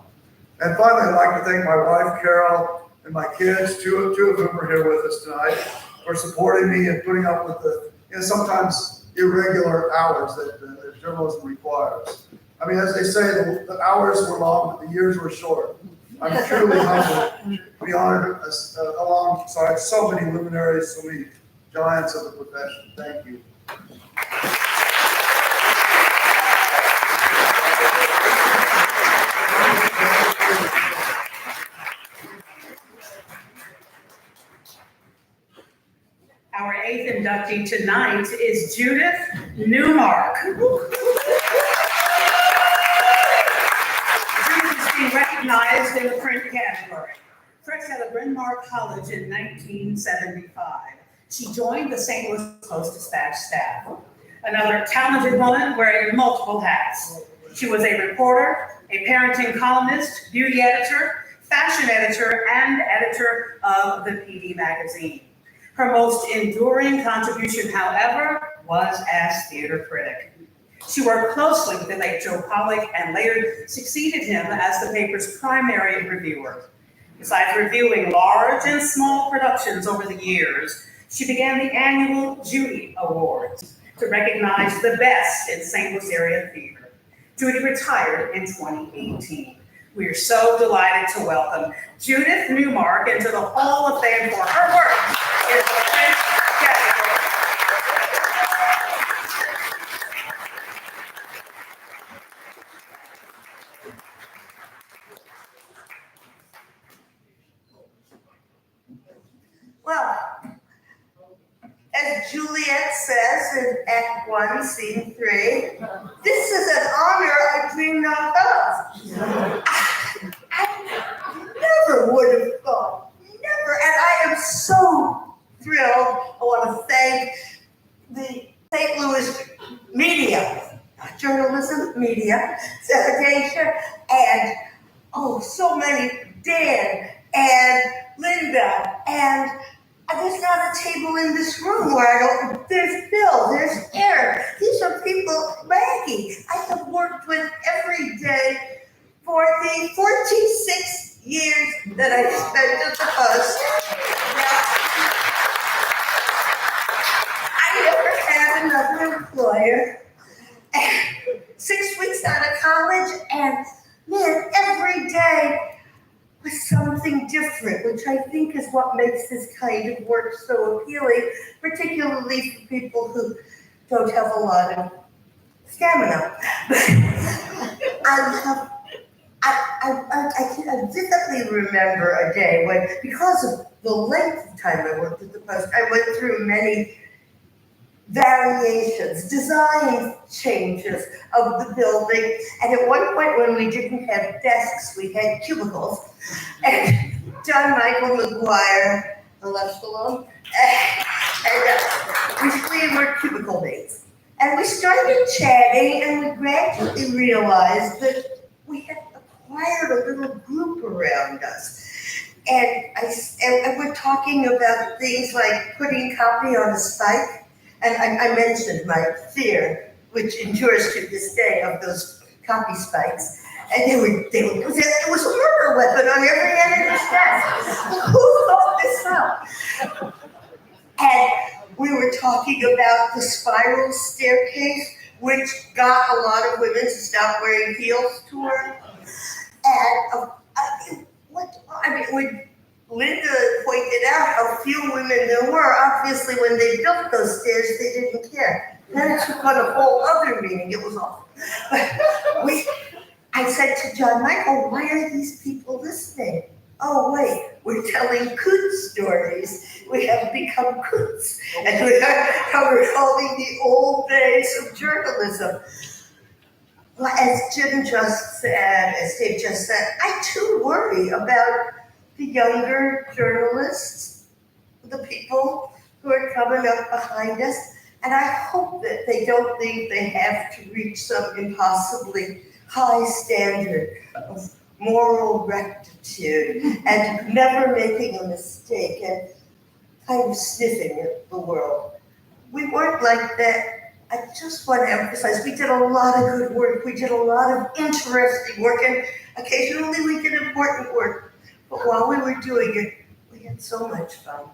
And finally, I'd like to thank my wife, Carol, and my kids, two of whom are here with us tonight, for supporting me and putting up with the sometimes irregular hours that journalism requires. I mean, as they say, the hours were long, but the years were short. I'm truly humbled to be honored alongside so many luminaries, so many giants of the profession. Thank you. Our 8th inductee tonight is Judith Newmark. Judith is being recognized in the print category. Fresh out of Bryn Mawr College in 1975, she joined the St. Louis Post-Dispatch staff. Another talented woman wearing multiple hats. She was a reporter, a parenting columnist, beauty editor, fashion editor, and editor of the PD magazine. Her most enduring contribution, however, was as theater critic. She worked closely with the late Joe Pollock and later succeeded him as the paper's primary reviewer. Besides reviewing large and small productions over the years, she began the annual Judy Awards to recognize the best in St. Louis area theater. Judy retired in 2018. We are so delighted to welcome Judith Newmark into the Hall of Fame for her work in the print category. Well, as Juliet says in Act 1, Scene 3, this is an honor I dream not of. I never would have thought, never, and I am so thrilled. I want to thank the St. Louis media, not journalism, media, sanitation, and so many, Dan and Linda, and there's not a table in this room where I don't, there's Bill, there's Eric. These are people, Maggie, I have worked with every day for the 46 years that I spent at the Post. I never had another employer. 6 weeks out of college, and man, every day was something different, which I think is what makes this kind of work so appealing, particularly for people who don't have a lot of stamina. I vividly remember a day when, because of the length of time I worked at the Post, I went through many variations, design changes of the building. And at one point when we didn't have desks, we had cubicles. And John Michael McGuire, left alone, and we were cubicle mates. And we started chatting, and we gradually realized that we had acquired a little group around us. And we're talking about things like putting copy on a spike. And I mentioned my fear, which endures to this day, of those copy spikes. And it was a murder weapon on every end of his desk. Who thought this up? And we were talking about the spiral staircase, which got a lot of women to stop wearing heels to work. And when Linda pointed out how few women there were, obviously when they built those stairs, they didn't care. Then it took on a whole other meaning. It was awful. But I said to John Michael, why are these people listening? Oh, wait, we're telling coot stories. We have become coots. And we are recalling the old days of journalism. Well, as Jim just said, as Dave just said, I too worry about the younger journalists, the people who are coming up behind us. And I hope that they don't think they have to reach some impossibly high standard of moral rectitude and never making a mistake and kind of sniffing at the world. We weren't like that. I just want to emphasize, we did a lot of good work. We did a lot of interesting work, and occasionally we did important work. But while we were doing it, we had so much fun.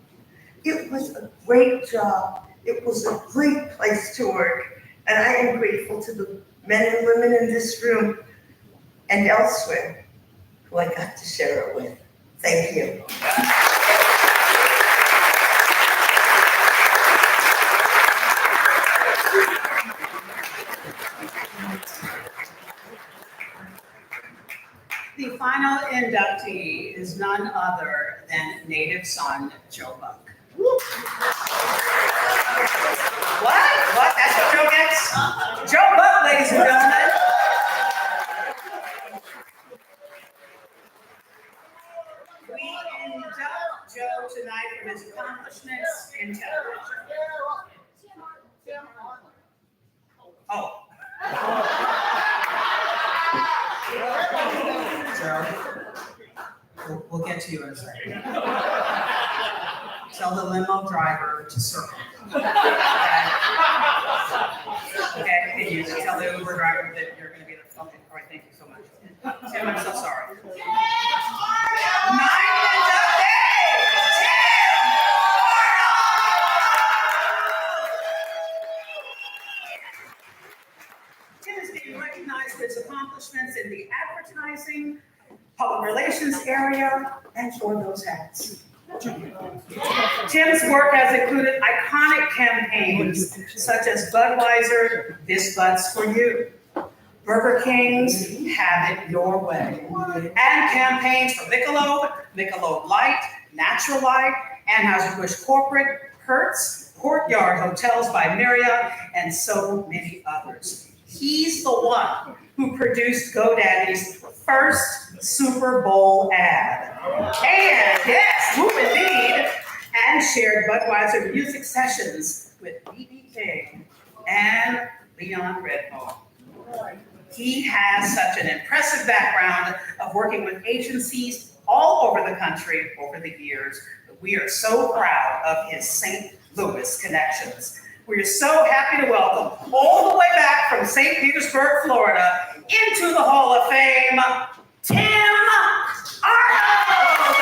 It was a great job. It was a great place to work. And I am grateful to the men and women in this room and elsewhere who I got to share it with. Thank you. The final inductee is none other than native son Joe Buck. What? That's what Joe gets? Joe Buck, ladies and gentlemen. We induct Joe tonight for his accomplishments in television. Oh. Joe, we'll get to you in a second. Tell the limo driver to circle. Okay, and you tell the Uber driver that you're going to be there. Okay, all right, thank you so much. Tim, I'm so sorry. 9 inductees! Tim is being recognized for his accomplishments in the advertising, public relations area, and for those hats. Tim's work has included iconic campaigns such as Budweiser, This But's for You, Burger King's Have It Your Way, and campaigns for Michelob, Michelob Light, Natural Light, Anheuser-Busch Corporate, Hertz, Courtyard Hotels by Marriott, and so many others. He's the one who produced GoDaddy's first Super Bowl ad. And yes, who indeed, shared Budweiser music sessions with B.B. King and Leon Redbone. He has such an impressive background of working with agencies all over the country over the years. We are so proud of his St. Louis connections. We are so happy to welcome all the way back from St. Petersburg, Florida, into the Hall of Fame, Tim Arnold!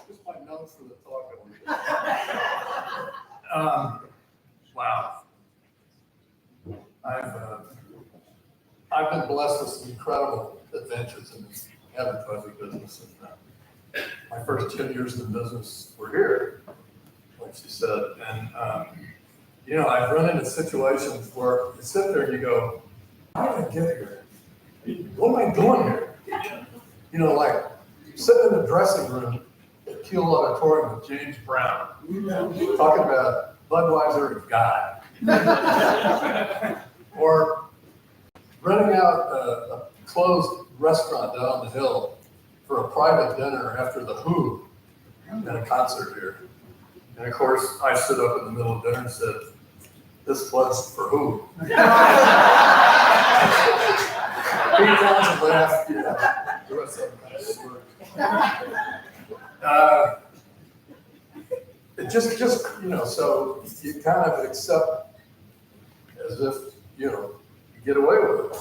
Just my notes for the talk. Wow. I've been blessed with some incredible adventures in this advertising business. And my first 10 years in the business were here, like she said. And, I've run into situations where you sit there and you go, how did I get here? What am I doing here? Like sitting in the dressing room at Kiel Auditorium with James Brown, talking about Budweiser and God. Or renting out a closed restaurant down on the hill for a private dinner after the Who and a concert here. And of course, I stood up in the middle of dinner and said, this was for Who? Pete Townsend laughed, yeah, the rest of them kind of smirked. It just, so you kind of accept as if, you get away with it.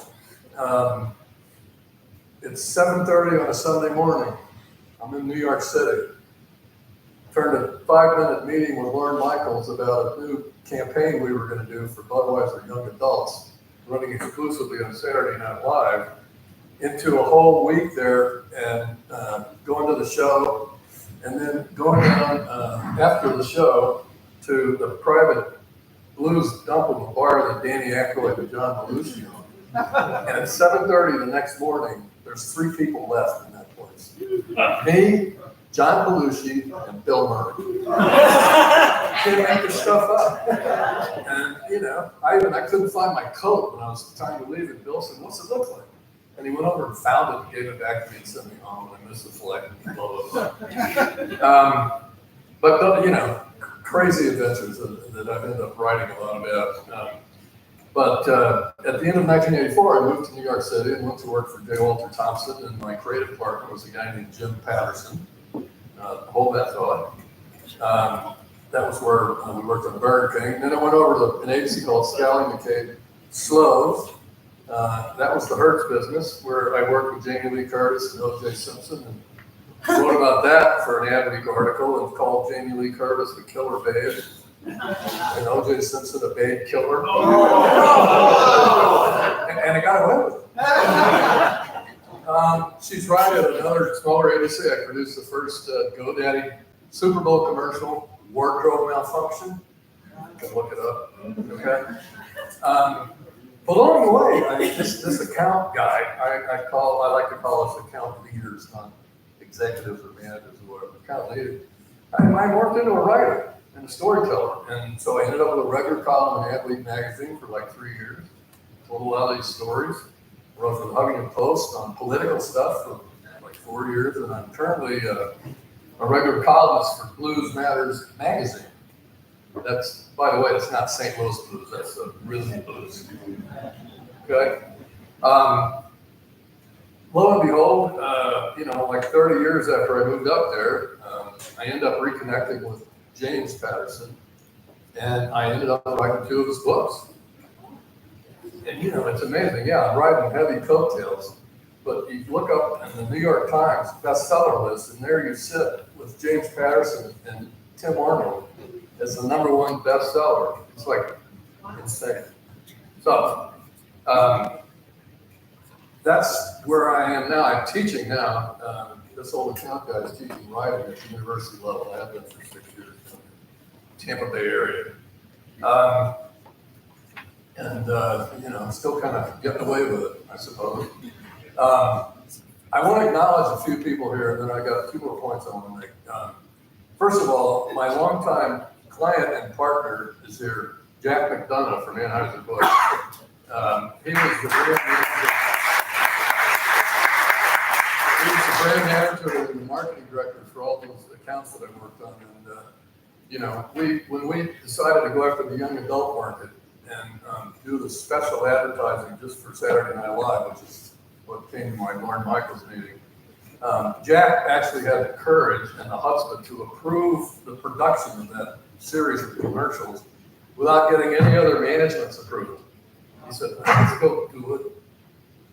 It's 7:30 on a Sunday morning. I'm in New York City. Turned a 5-minute meeting with Lauren Michaels about a new campaign we were going to do for Budweiser young adults, running exclusively on Saturday Night Live, into a whole week there and going to the show, and then going down after the show to the private blues dumpable bar that Danny Aykroyd and John Belushi owned. And at 7:30 the next morning, there's 3 people left in that place. Me, John Belushi, and Bill Murray. Can't make this stuff up. And, I couldn't find my coat when I was trying to leave, and Bill said, what's it look like? And he went over and found it and gave it back to me and sent me home, and I missed the flight, blah, blah, blah. But, crazy adventures that I've ended up writing a lot about. But at the end of 1984, I moved to New York City and went to work for J. Walter Thompson, and my creative partner was a guy named Jim Patterson. Hold that thought. That was where we worked on Burger King. Then I went over to an agency called Scally McCabe Sloves. That was the Hertz business, where I worked with Jamie Lee Curtis and O.J. Simpson, and wrote about that for an Advt article and called Jamie Lee Curtis the killer babe, and O.J. Simpson a babe killer. And I got away with it. She's right at another smaller agency. I produced the first GoDaddy Super Bowl commercial, wardrobe malfunction. You can look it up, okay? But along the way, this account guy, I like to call us account leaders, not executives or managers or whatever, account leaders. I morphed into a writer and a storyteller. And so I ended up with a regular column in Advt magazine for like 3 years. Told a lot of these stories. Wrote for the Huffington Post on political stuff for like 4 years. And I'm currently a regular columnist for Blues Matters magazine. That's, by the way, it's not St. Louis blues, that's the rhythm blues. Okay? Lo and behold, like 30 years after I moved up there, I ended up reconnecting with James Patterson, and I ended up writing 2 of his books. And it's amazing, yeah, I'm writing heavy coattails, but you look up in the New York Times bestseller list, and there you sit with James Patterson and Tim Arnold as the #1 bestseller. It's like insane. So that's where I am now. I'm teaching now. This old account guy is teaching writing at the university level. I have been for 6 years in the Tampa Bay area. Still kind of getting away with it, I suppose. I want to acknowledge a few people here, and then I got 2 more points I want to make. First of all, my longtime client and partner is here, Jack McDonough from Anheuser-Busch. He was the brand manager and the marketing director for all those accounts that I worked on. And, you know, when we decided to go after the young adult market and do the special advertising just for Saturday Night Live, which is what came to my Lorne Michaels meeting, Jack actually had the courage and the chutzpah to approve the production of that series of commercials without getting any other management's approval. He said, let's go do it,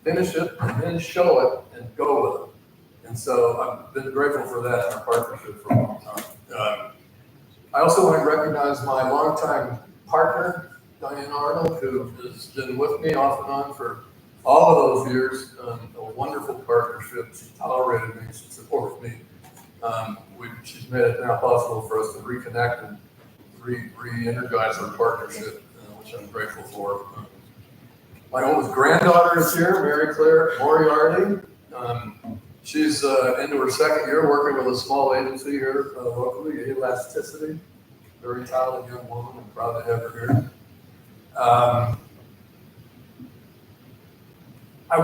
finish it, and then show it and go with it. And so I've been grateful for that in our partnership for a long time. I also want to recognize my longtime partner, Diane Arnold, who has been with me off and on for all of those years. A wonderful partnership. She tolerated me, she supported me. She's made it now possible for us to reconnect and re-energize our partnership, which I'm grateful for. My oldest granddaughter is here, Mary Claire Moriarty. She's into her second year working with a small agency here locally, Elasticity. Very talented young woman. I'm proud to have her here. I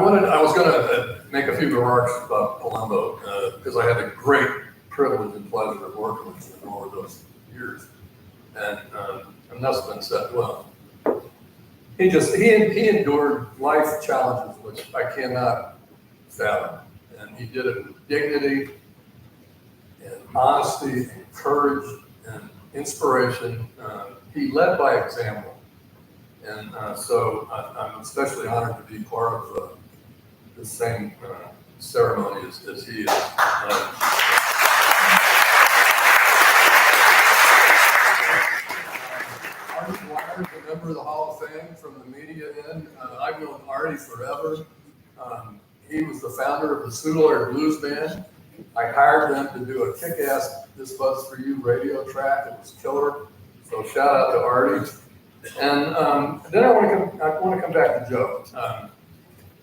was going to make a few remarks about Palumbo because I had a great privilege and pleasure of working with him over those years, and enough's been said. Well, he endured life challenges which I cannot fathom, and he did it with dignity and honesty and courage and inspiration. He led by example. And so I'm especially honored to be part of the same ceremony as he is. Artie Dwyer's a member of the Hall of Fame from the media end. I've known Artie forever. He was the founder of the Soulard Blues Band. I hired them to do a kick-ass This Buzz For You radio track. It was killer. So shout out to Artie. And then I want to come back to Joe,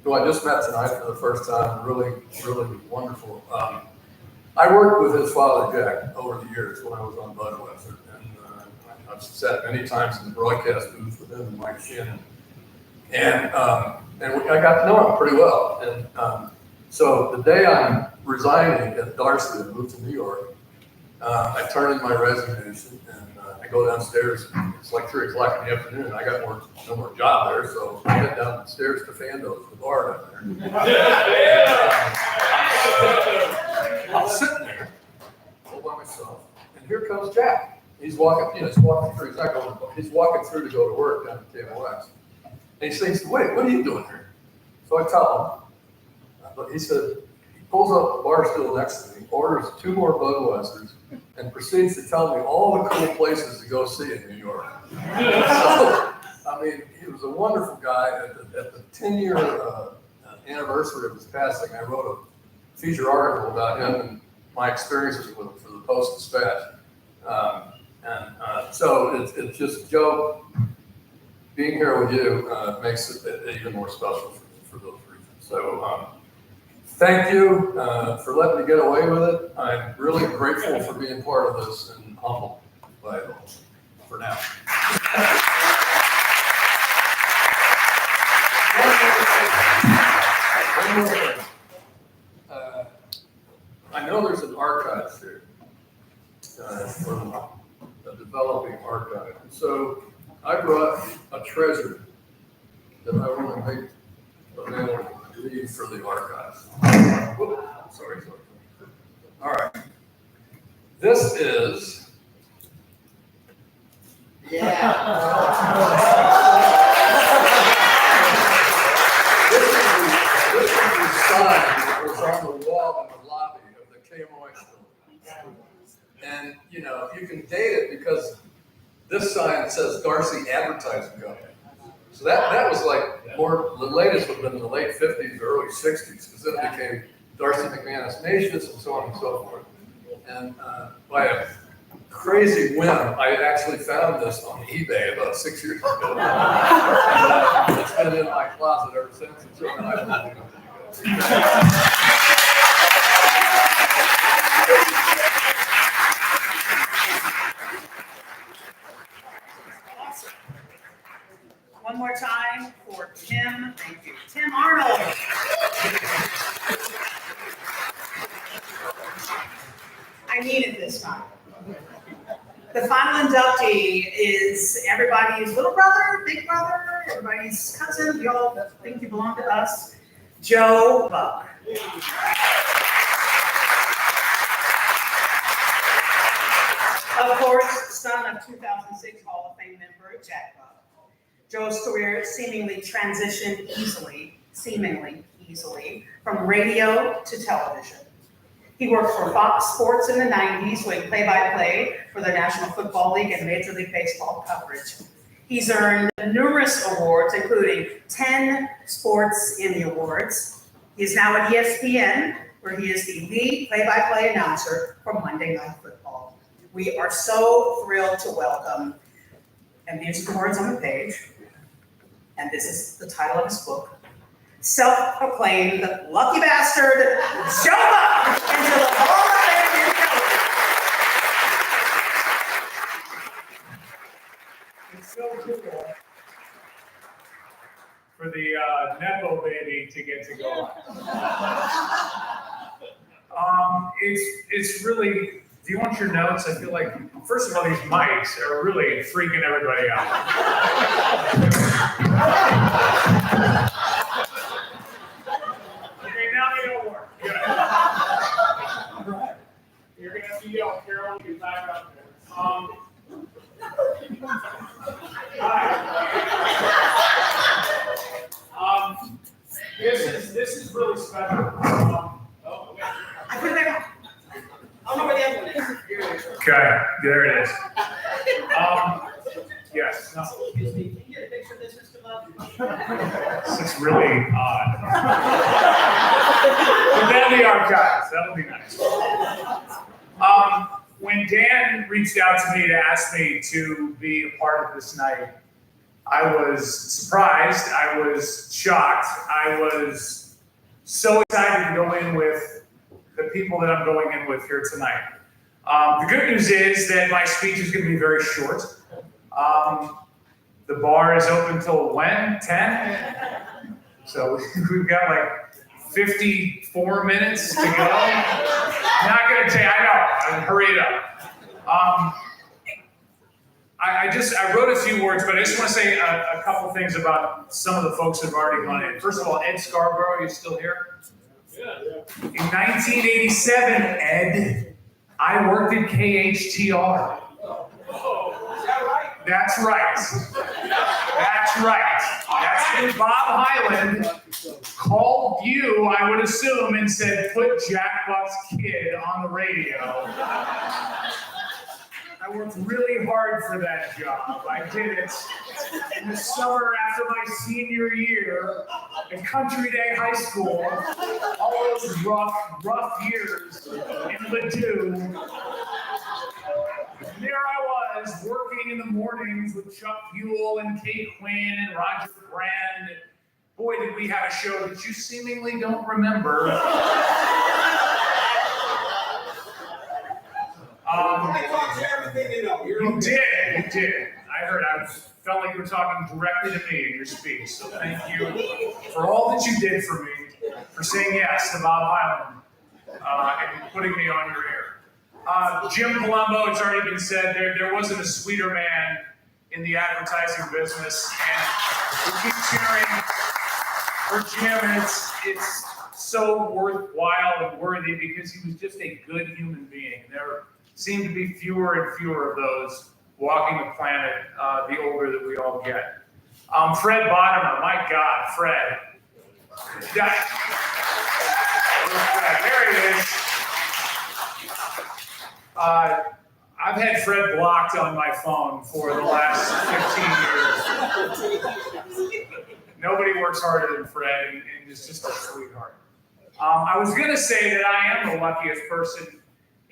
who I just met tonight for the first time. Really, really wonderful. I worked with his father, Jack, over the years when I was on Budweiser, and I've sat many times in the broadcast booth with him and Mike Shannon, and I got to know him pretty well. And so the day I'm resigning at Darcy and moved to New York, I turn in my resignation and I go downstairs. It's like 3 o'clock in the afternoon. I got no more job there, so I head downstairs to Fando's, the bar down there. I'm sitting there all by myself, and here comes Jack. He's walking through. He's walking through to go to work down at KMOX. And he says, "Wait, what are you doing here?" So I tell him. But he said, he pulls up the bar stool next to me, orders 2 more Budweisers, and proceeds to tell me all the cool places to go see in New York. So, I mean, he was a wonderful guy. At the 10-year anniversary of his passing, I wrote a feature article about him and my experiences with him for the Post-Dispatch. So it's just, Joe, being here with you makes it even more special for those reasons. So thank you for letting me get away with it. I'm really grateful for being part of this and humbled by it all for now. One more thing. I know there's an archive here, a developing archive. So I brought a treasure that I want to make available to leave for the archives. Whoop, sorry. All right. This is. Yeah. This is the sign that was on the wall in the lobby of the KMOX building. And, you know, you can date it because this sign says Darcy Advertising Company. So that was like more, the latest would have been in the late 50s, early 60s, because then it became Darcy McManus Nations and so on and so forth. And by a crazy whim, I actually found this on eBay about 6 years ago. And, it's been in my closet ever since. And so I believe it to you guys. One one more time for Tim. Thank you. Tim Arnold. I mean it this time. The final inductee is everybody's little brother, big brother, everybody's cousin. You all think you belong to us. Joe Buck. Of course, son of 2006 Hall of Fame member Jack Buck. Joe's career seemingly transitioned seemingly easily, from radio to television. He worked for Fox Sports in the 90s, doing play-by-play for the National Football League and Major League Baseball coverage. He's earned numerous awards, including 10 Sports Emmy Awards. He is now at ESPN, where he is the lead play-by-play announcer for Monday Night Football. We are so thrilled to welcome, and these are the words on the page, and this is the title of his book, self-proclaimed lucky bastard, Joe Buck, into the Hall of Fame in television. It's so cool for the Nepo baby to get to go on. It's really, do you want your notes? I feel like, first of all, these mics are really freaking everybody out. Okay, now they don't work. Good. You're gonna have to yell, Carol, get back up there. Hi. This is really special. Oh, wait. I put it back on. I don't know where the other one is. Okay, there it is. Yes, no. Excuse me, can you get a picture of this, Mr. Buck? This is really odd. Put that in the archives, that'll be nice. When Dan reached out to me to ask me to be a part of this night, I was surprised, I was shocked, I was so excited to go in with the people that I'm going in with here tonight. The good news is that my speech is going to be very short. The bar is open till when? 10? So we've got like 54 minutes to go. I'm not going to take, I know, hurry it up. I wrote a few words, but I just want to say a couple things about some of the folks that have already gone in. First of all, Ed Scarborough, are you still here? Yeah. In 1987, Ed, I worked at KHTR. Oh, is that right? That's right. That's right. That's when Bob Hyland called you, I would assume, and said, put Jack Buck's kid on the radio. I worked really hard for that job. I did it in the summer after my senior year at Country Day High School. All those rough years in Ladue. And there I was, working in the mornings with Chuck Buell and Kate Quinn and Roger Brand. Boy, did we have a show that you seemingly don't remember. You did. I heard. I felt like you were talking directly to me in your speech. So thank you for all that you did for me, for saying yes to Bob Hyland and putting me on your air. Jim Palumbo, it's already been said, there wasn't a sweeter man in the advertising business, and we keep cheering for Jim, and it's so worthwhile and worthy because he was just a good human being. There seem to be fewer and fewer of those walking the planet the older that we all get. Fred Bodimer, my God, Fred. There he is. I've had Fred blocked on my phone for the last 15 years. Nobody works harder than Fred, and is just a sweetheart. I was going to say that I am the luckiest person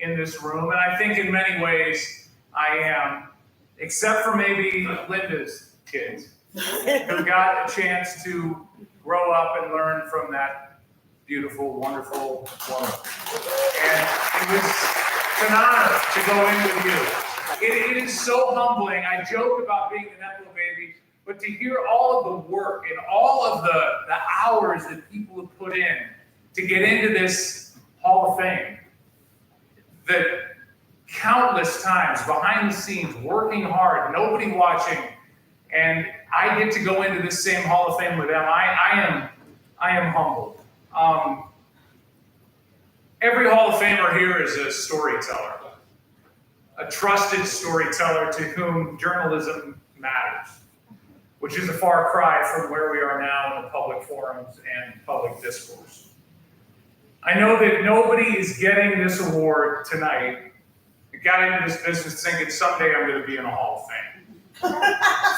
in this room, and I think in many ways I am, except for maybe Linda's kids, who got a chance to grow up and learn from that beautiful, wonderful woman. And it was an honor to go in with you. It is so humbling. I joke about being the Nepo baby, but to hear all of the work and all of the hours that people have put in to get into this Hall of Fame, that countless times behind the scenes, working hard, nobody watching, and I get to go into this same Hall of Fame with them. I am humbled. Every Hall of Famer here is a storyteller, a trusted storyteller to whom journalism matters, which is a far cry from where we are now in the public forums and public discourse. I know that nobody is getting this award tonight. I got into this business thinking someday I'm going to be in a Hall of Fame.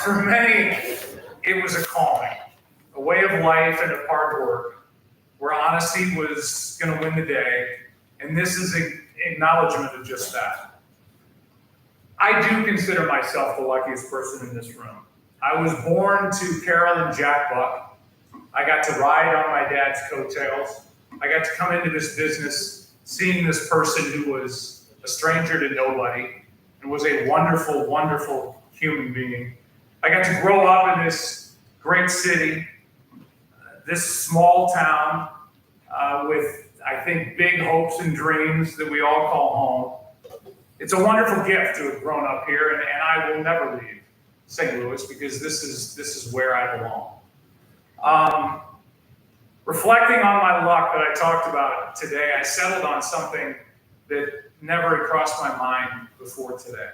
For many, it was a calling, a way of life and of hard work, where honesty was going to win the day, and this is an acknowledgement of just that. I do consider myself the luckiest person in this room. I was born to Carol and Jack Buck. I got to ride on my dad's coattails. I got to come into this business seeing this person who was a stranger to nobody and was a wonderful, wonderful human being. I got to grow up in this great city, this small town, with, I think, big hopes and dreams that we all call home. It's a wonderful gift to have grown up here, and I will never leave St. Louis because this is where I belong. Reflecting on my luck that I talked about today, I settled on something that never had crossed my mind before today.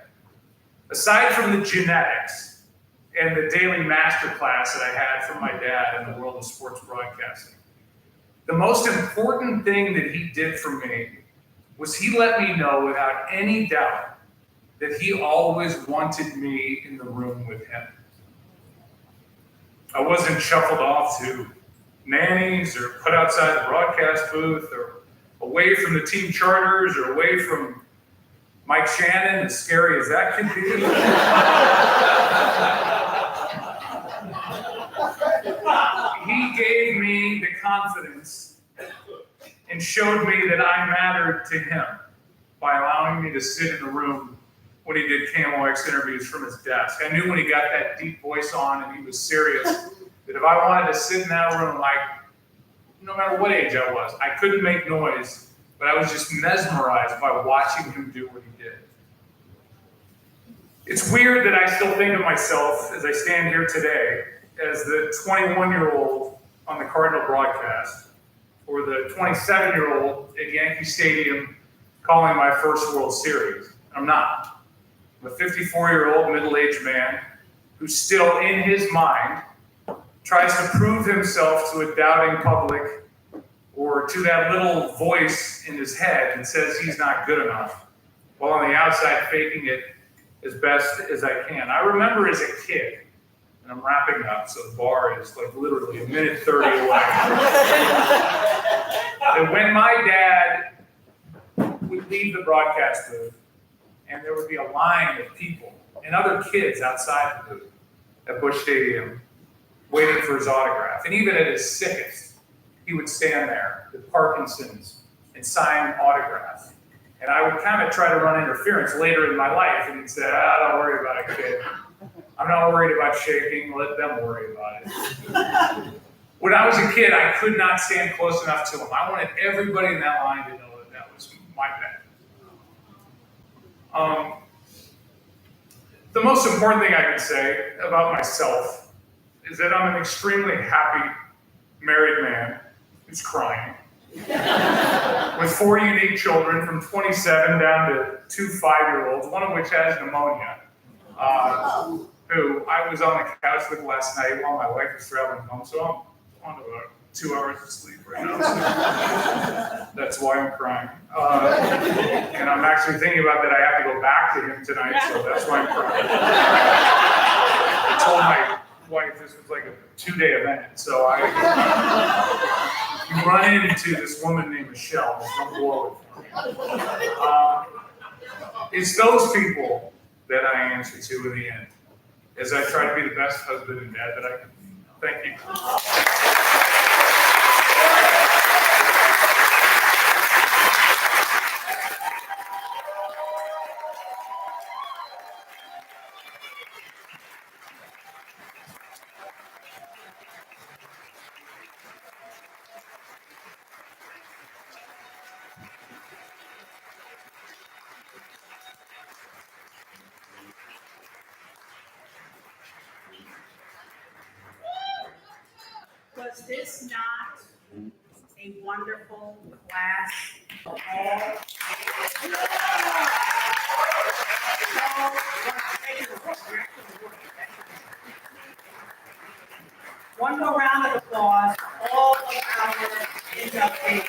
Aside from the genetics and the daily masterclass that I had from my dad in the world of sports broadcasting, the most important thing that he did for me was he let me know without any doubt that he always wanted me in the room with him. I wasn't shuffled off to nannies or put outside the broadcast booth or away from the team charters or away from Mike Shannon, as scary as that could be. He gave me the confidence and showed me that I mattered to him by allowing me to sit in the room when he did Camo X interviews from his desk. I knew when he got that deep voice on and he was serious, that if I wanted to sit in that room, no matter what age I was, I couldn't make noise, but I was just mesmerized by watching him do what he did. It's weird that I still think of myself, as I stand here today, as the 21-year-old on the Cardinal broadcast, or the 27-year-old at Yankee Stadium calling my first World Series. I'm not. I'm a 54-year-old middle-aged man who still, in his mind, tries to prove himself to a doubting public or to that little voice in his head that says he's not good enough, while on the outside faking it as best as I can. I remember as a kid, and I'm wrapping up, so the bar is like literally a minute 30 away, that when my dad would leave the broadcast booth, and there would be a line of people and other kids outside the booth at Busch Stadium waiting for his autograph. And even at his sickest, he would stand there with Parkinson's and sign autographs. And I would kind of try to run interference later in my life, and he'd say, don't worry about it, kid. I'm not worried about shaking, let them worry about it. When I was a kid, I could not stand close enough to him. I wanted everybody in that line to know that that was my bet. The most important thing I can say about myself is that I'm an extremely happy married man who's crying, with 4 unique children from 27 down to 2 5-year-olds, one of which has pneumonia, who I was on the couch with last night while my wife was traveling home, so I'm on about 2 hours of sleep right now, so that's why I'm crying. And I'm actually thinking about that I have to go back to him tonight, so that's why I'm crying. I told my wife this was like a 2-day event, so you run into this woman named Michelle, there's no blow it for me. It's those people that I answer to in the end, as I try to be the best husband and dad that I can be. Thank you. Was this not a wonderful class? One more round of applause for all of our inductees.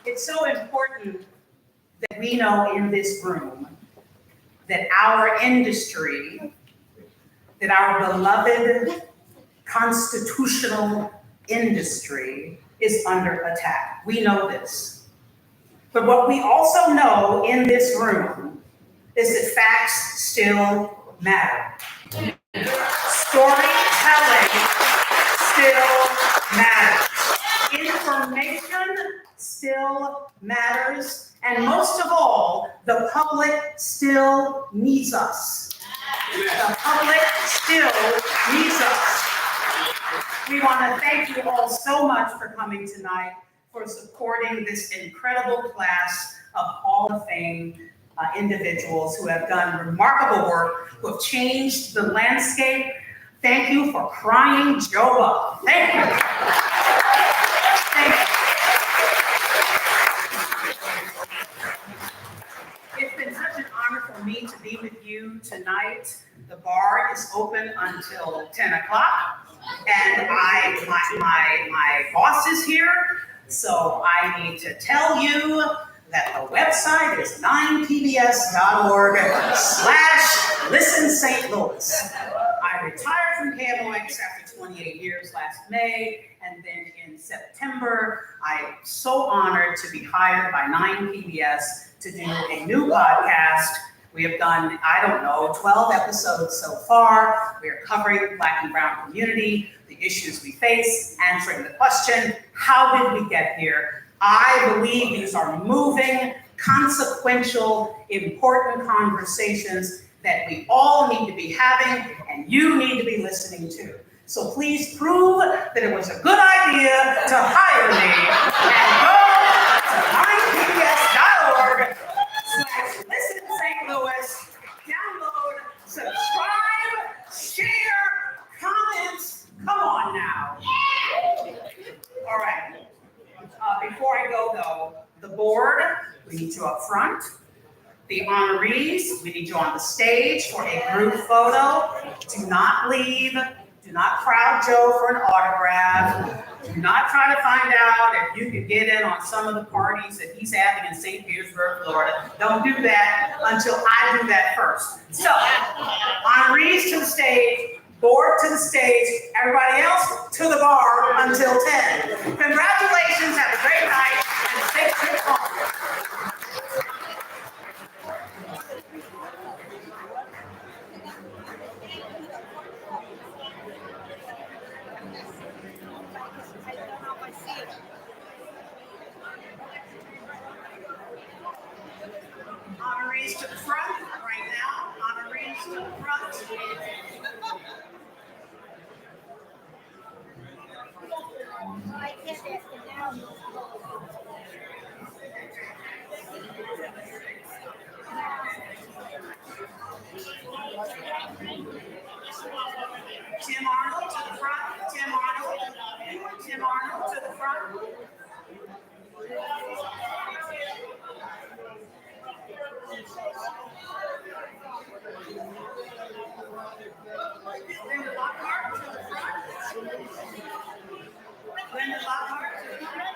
It's so important that we know in this room that our industry, that our beloved constitutional industry is under attack. We know this. But what we also know in this room is that facts still matter. Storytelling still matters. Information still matters. And most of all, the public still needs us. The public still needs us. We want to thank you all so much for coming tonight, for supporting this incredible class of Hall of Fame individuals who have done remarkable work, who have changed the landscape. Thank you for crying Joe up. Thank you. Thank you. It's been such an honor for me to be with you tonight. The bar is open until 10 o'clock, and my boss is here, so I need to tell you that the website is 9pbs.org/listen St. Louis. I retired from KMOX after 28 years last May, and then in September, I'm so honored to be hired by 9pbs to do a new podcast. We have done, 12 episodes so far. We are covering the Black and Brown community, the issues we face, answering the question, how did we get here? I believe these are moving, consequential, important conversations that we all need to be having and you need to be listening to. So please prove that it was a good idea to hire me and go to 9pbs.org/listen St. Louis, download, subscribe, share, comments. Come on now. All right. Before I go though, the board, we need you up front. The honorees, we need you on the stage for a group photo. Do not leave. Do not crowd Joe for an autograph. Do not try to find out if you could get in on some of the parties that he's having in St. Petersburg, Florida. Don't do that until I do that first. So, honorees to the stage, board to the stage, everybody else to the bar until 10. Congratulations, have a great night, and stay safe home. Honorees to the front right now. Honorees to the front. Tim Arnold to the front. Tim Arnold. Tim Arnold to the front. Linda Lockhart to the front. Linda Lockhart to the front.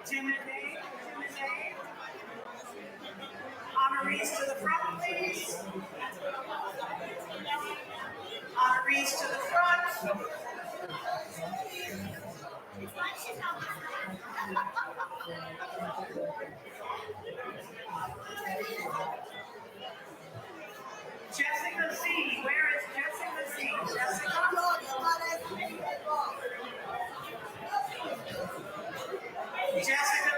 Jim and Dave. Honorees to the front, please. Honorees to the front. Jessica C. Where is Jessica C? Jessica? Jessica.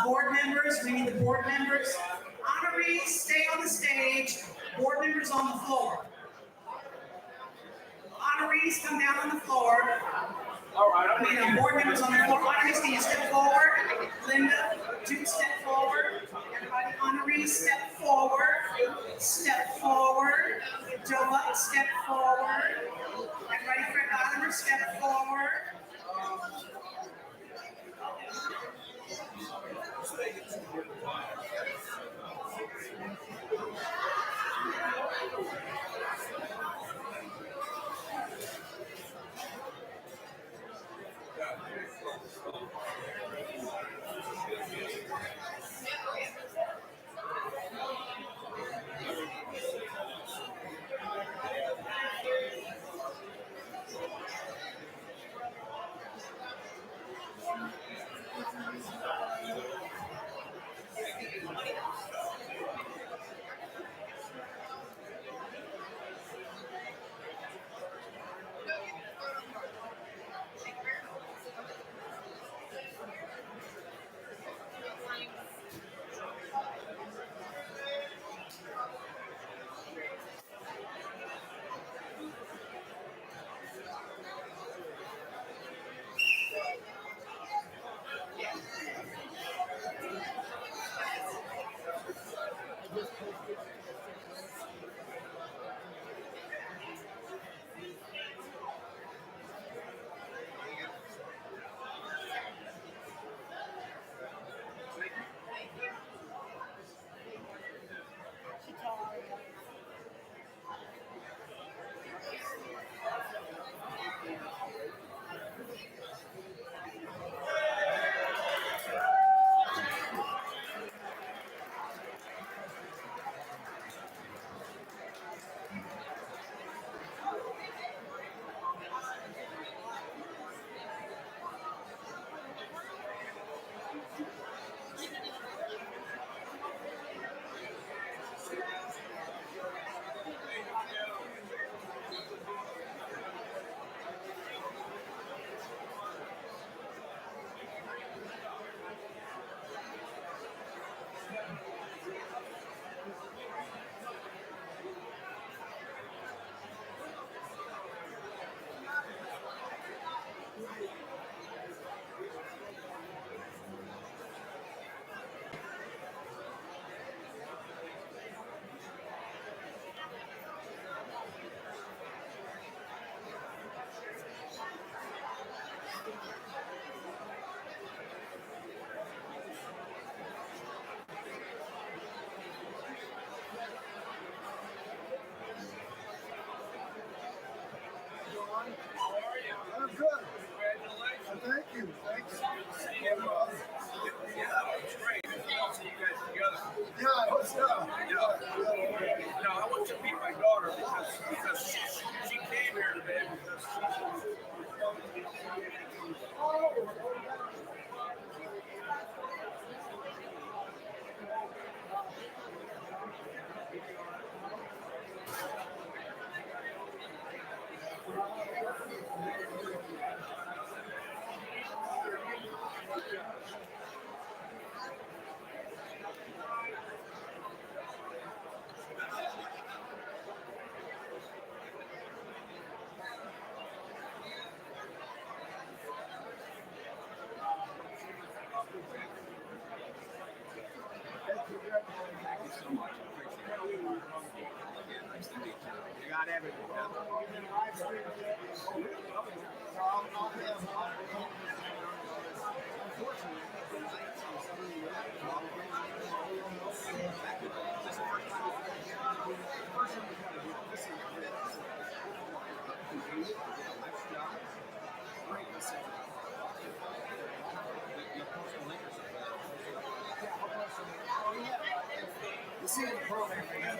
Board members, we need the board members. Honorees, stay on the stage. Board members on the floor. Honorees, come down on the floor. All right, We have board members on the floor. Honorees, can you step forward? Linda, Jude, step forward. Everybody, honorees, step forward. Step forward. Joe Buck, step forward. Everybody, Fred Bodimer, step forward. Thank you so much. I appreciate it. Yeah, nice to meet you. You got everything, You see the program, we got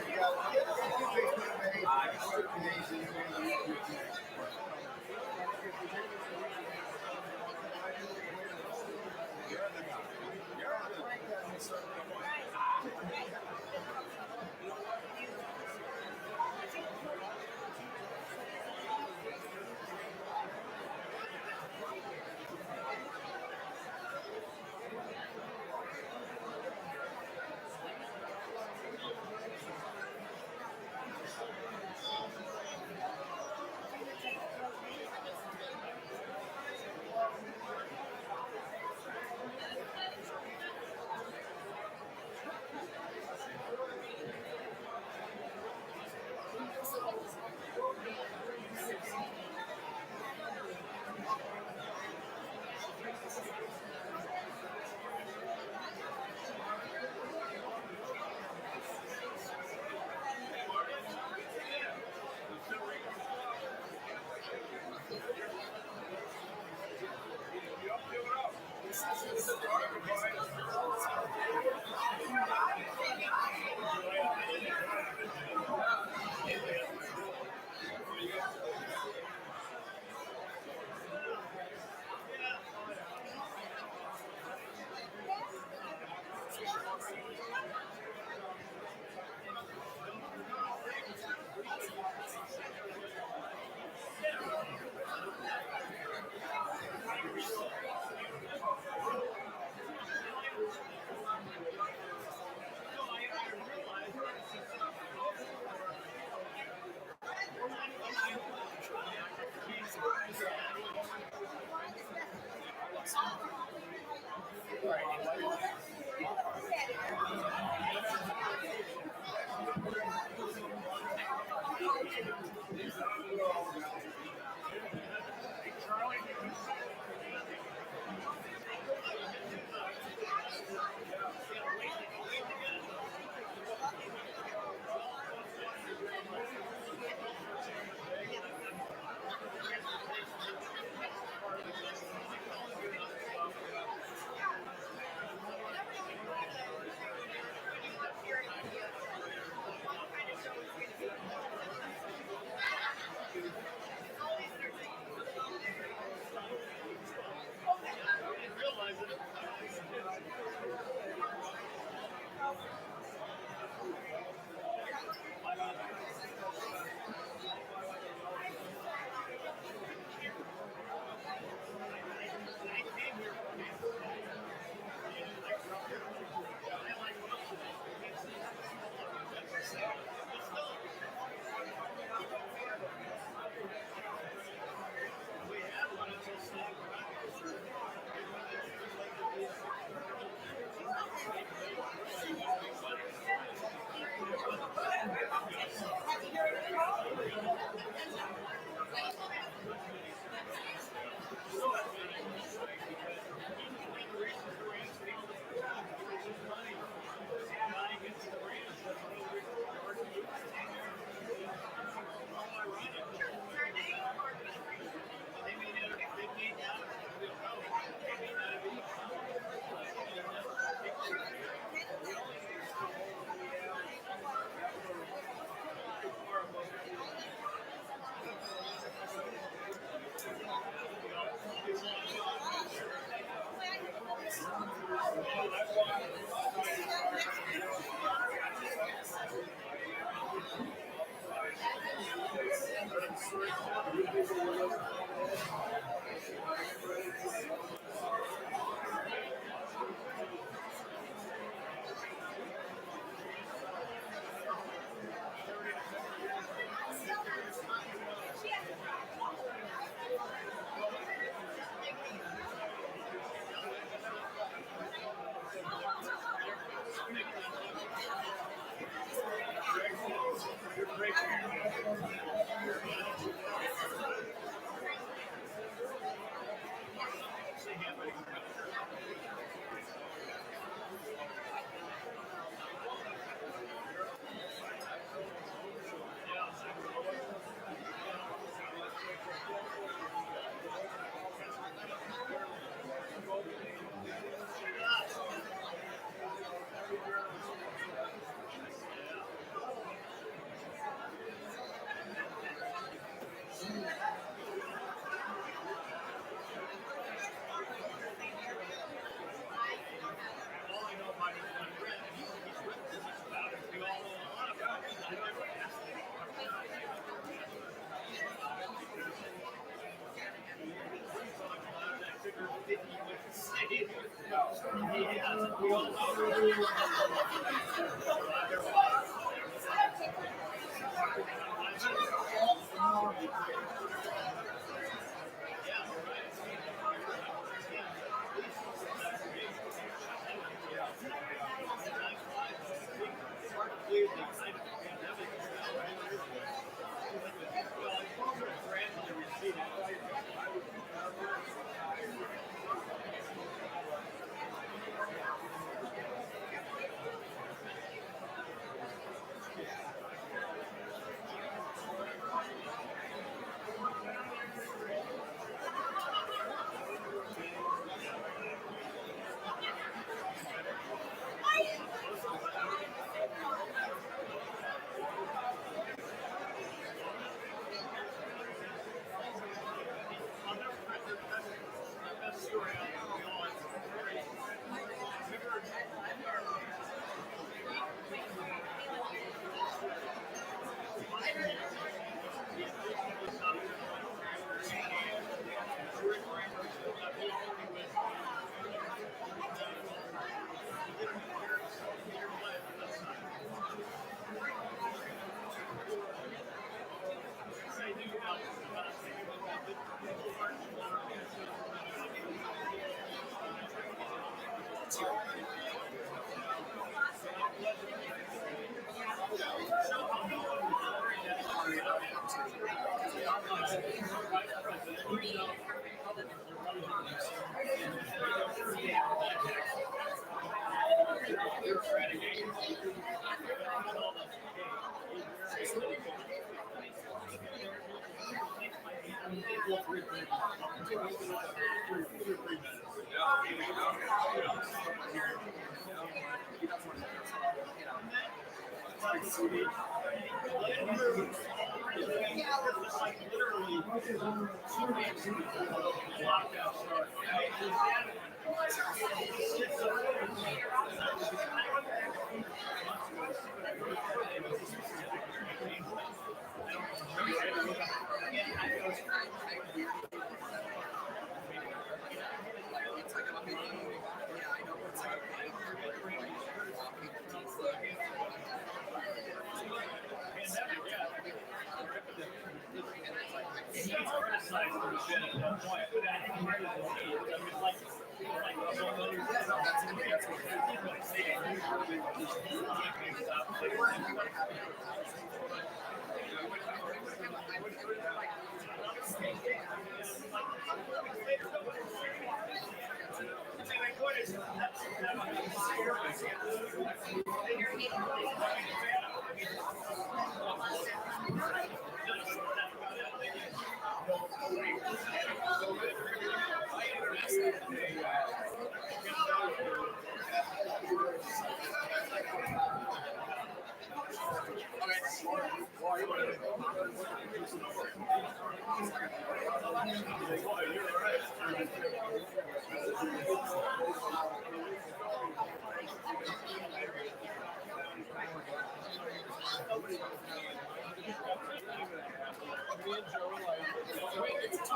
So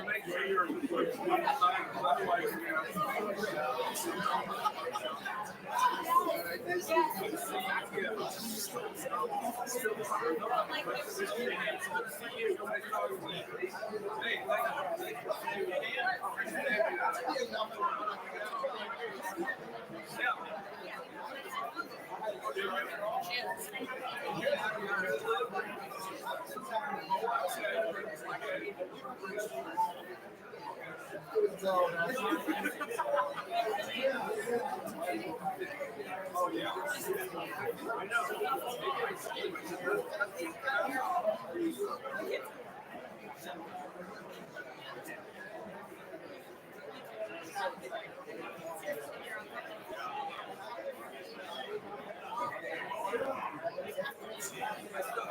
make sure you're Oh, yeah.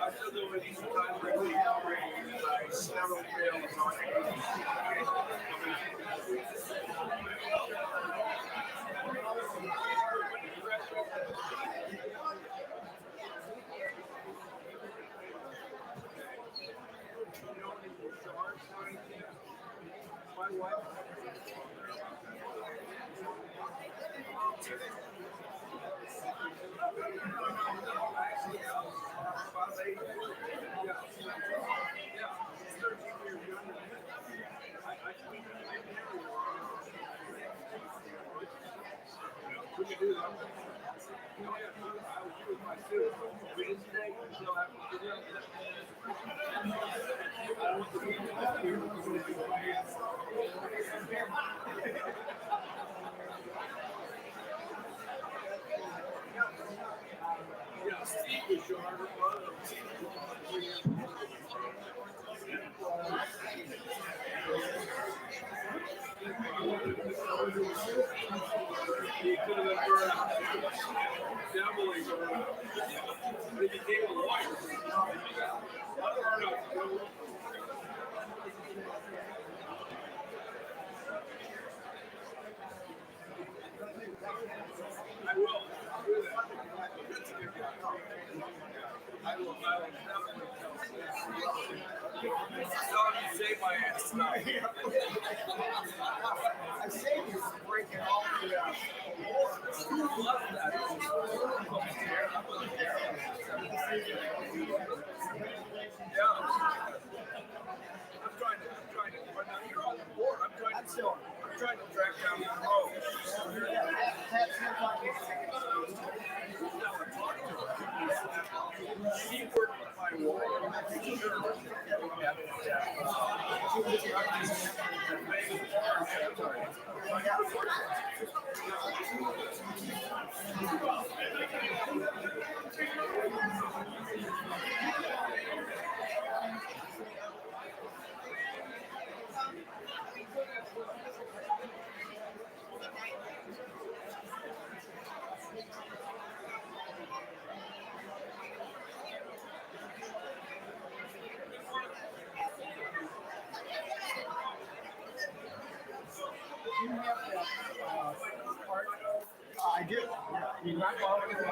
I still do it each time I never fail. My wife. We can do that. I was with my students. We didn't stay until after the I don't want to be yeah, Steve was your harder brother. He could have been burned out. Definitely burned out. But he became a lawyer. I will. I'll do that. That's a good guy. I will definitely tell him you saved my ass. I saved you from breaking all the who loves that? Yeah. I'm trying to, when you're on the board, I'm trying to track down the road. She worked with my I do. Yeah. You're not following it.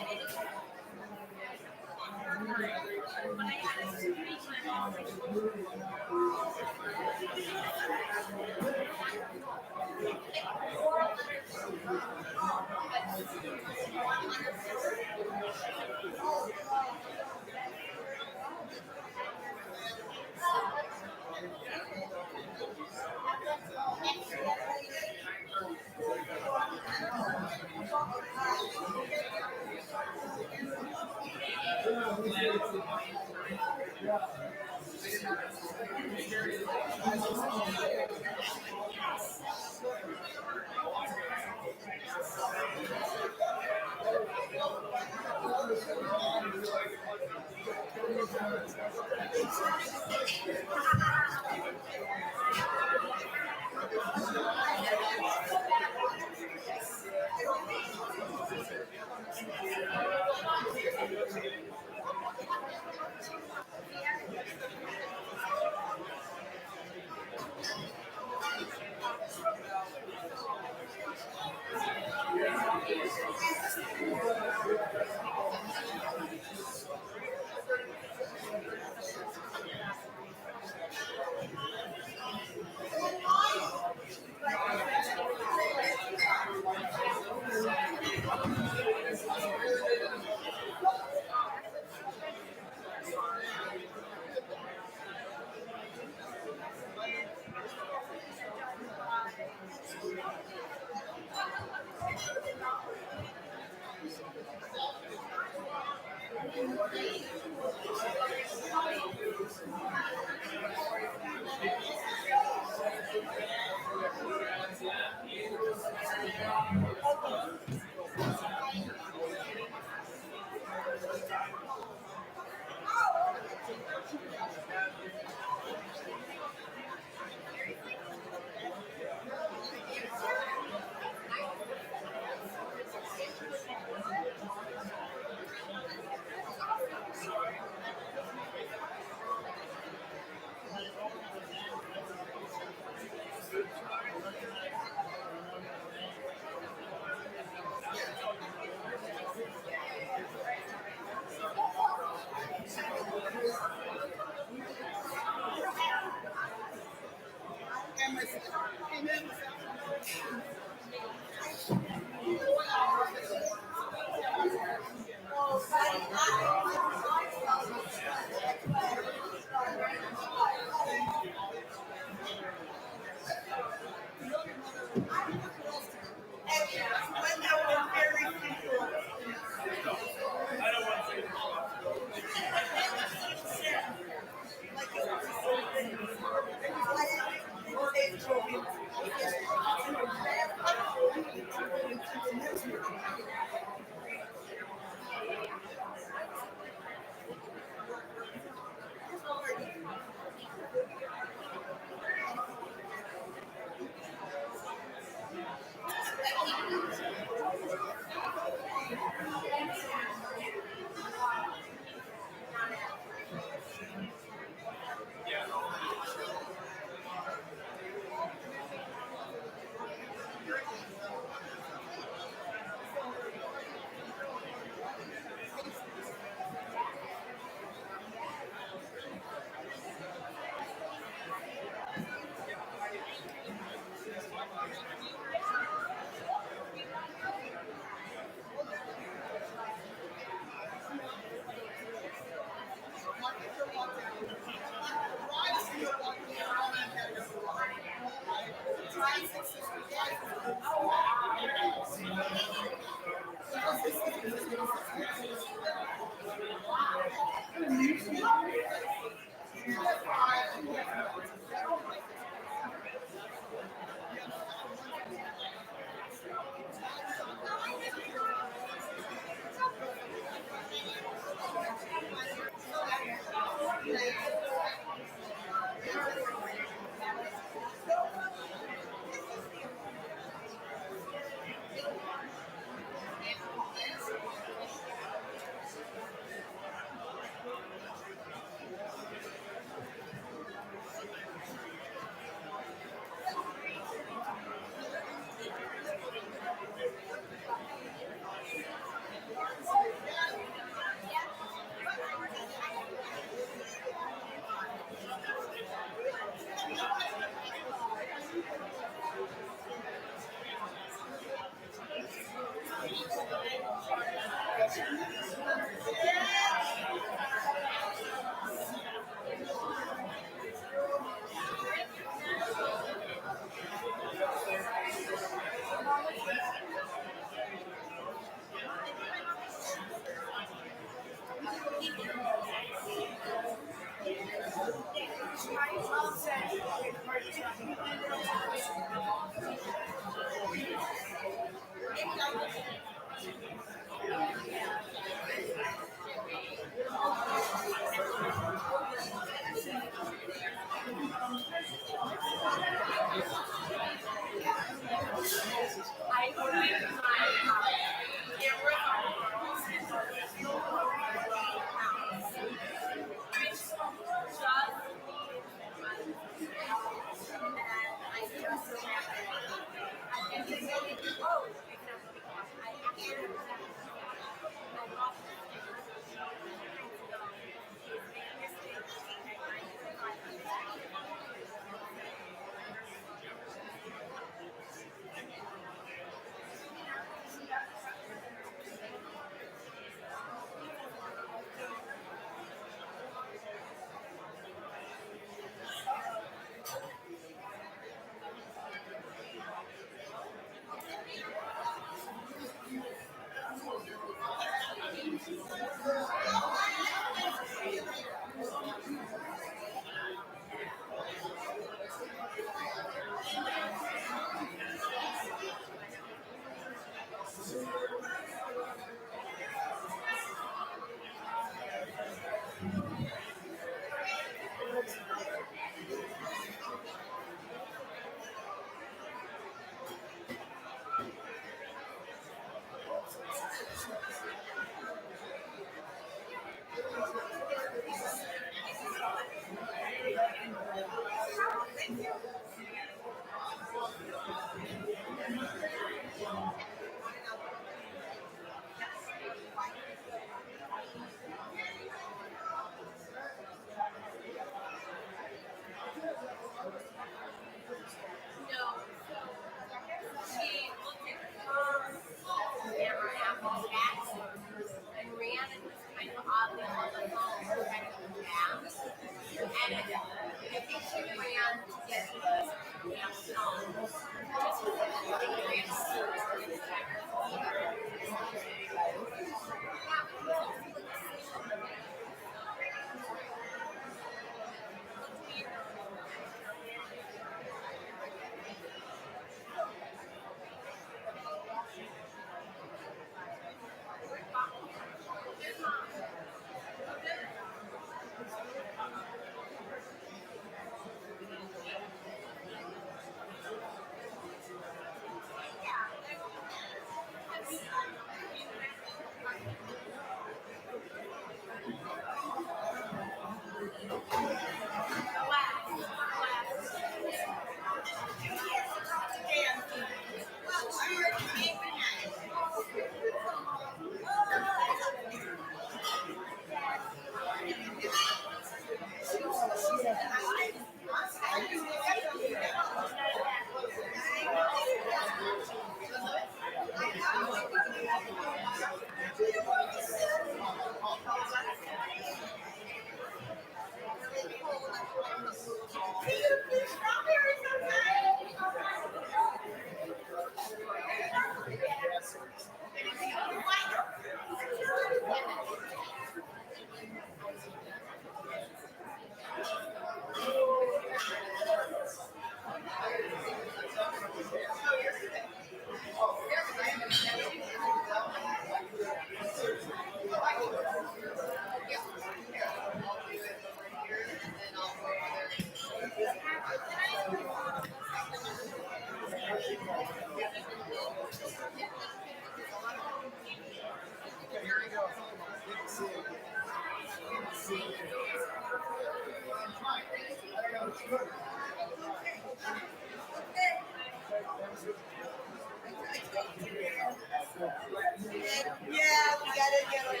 Yeah, we gotta get it.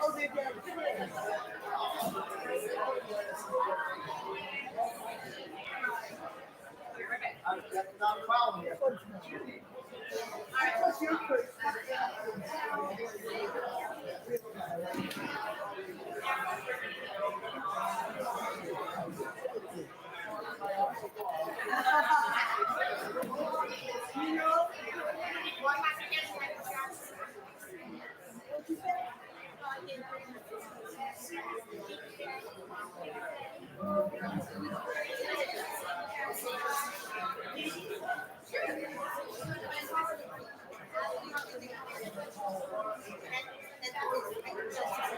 Oh, they got Not a problem. All right, what's your first? Just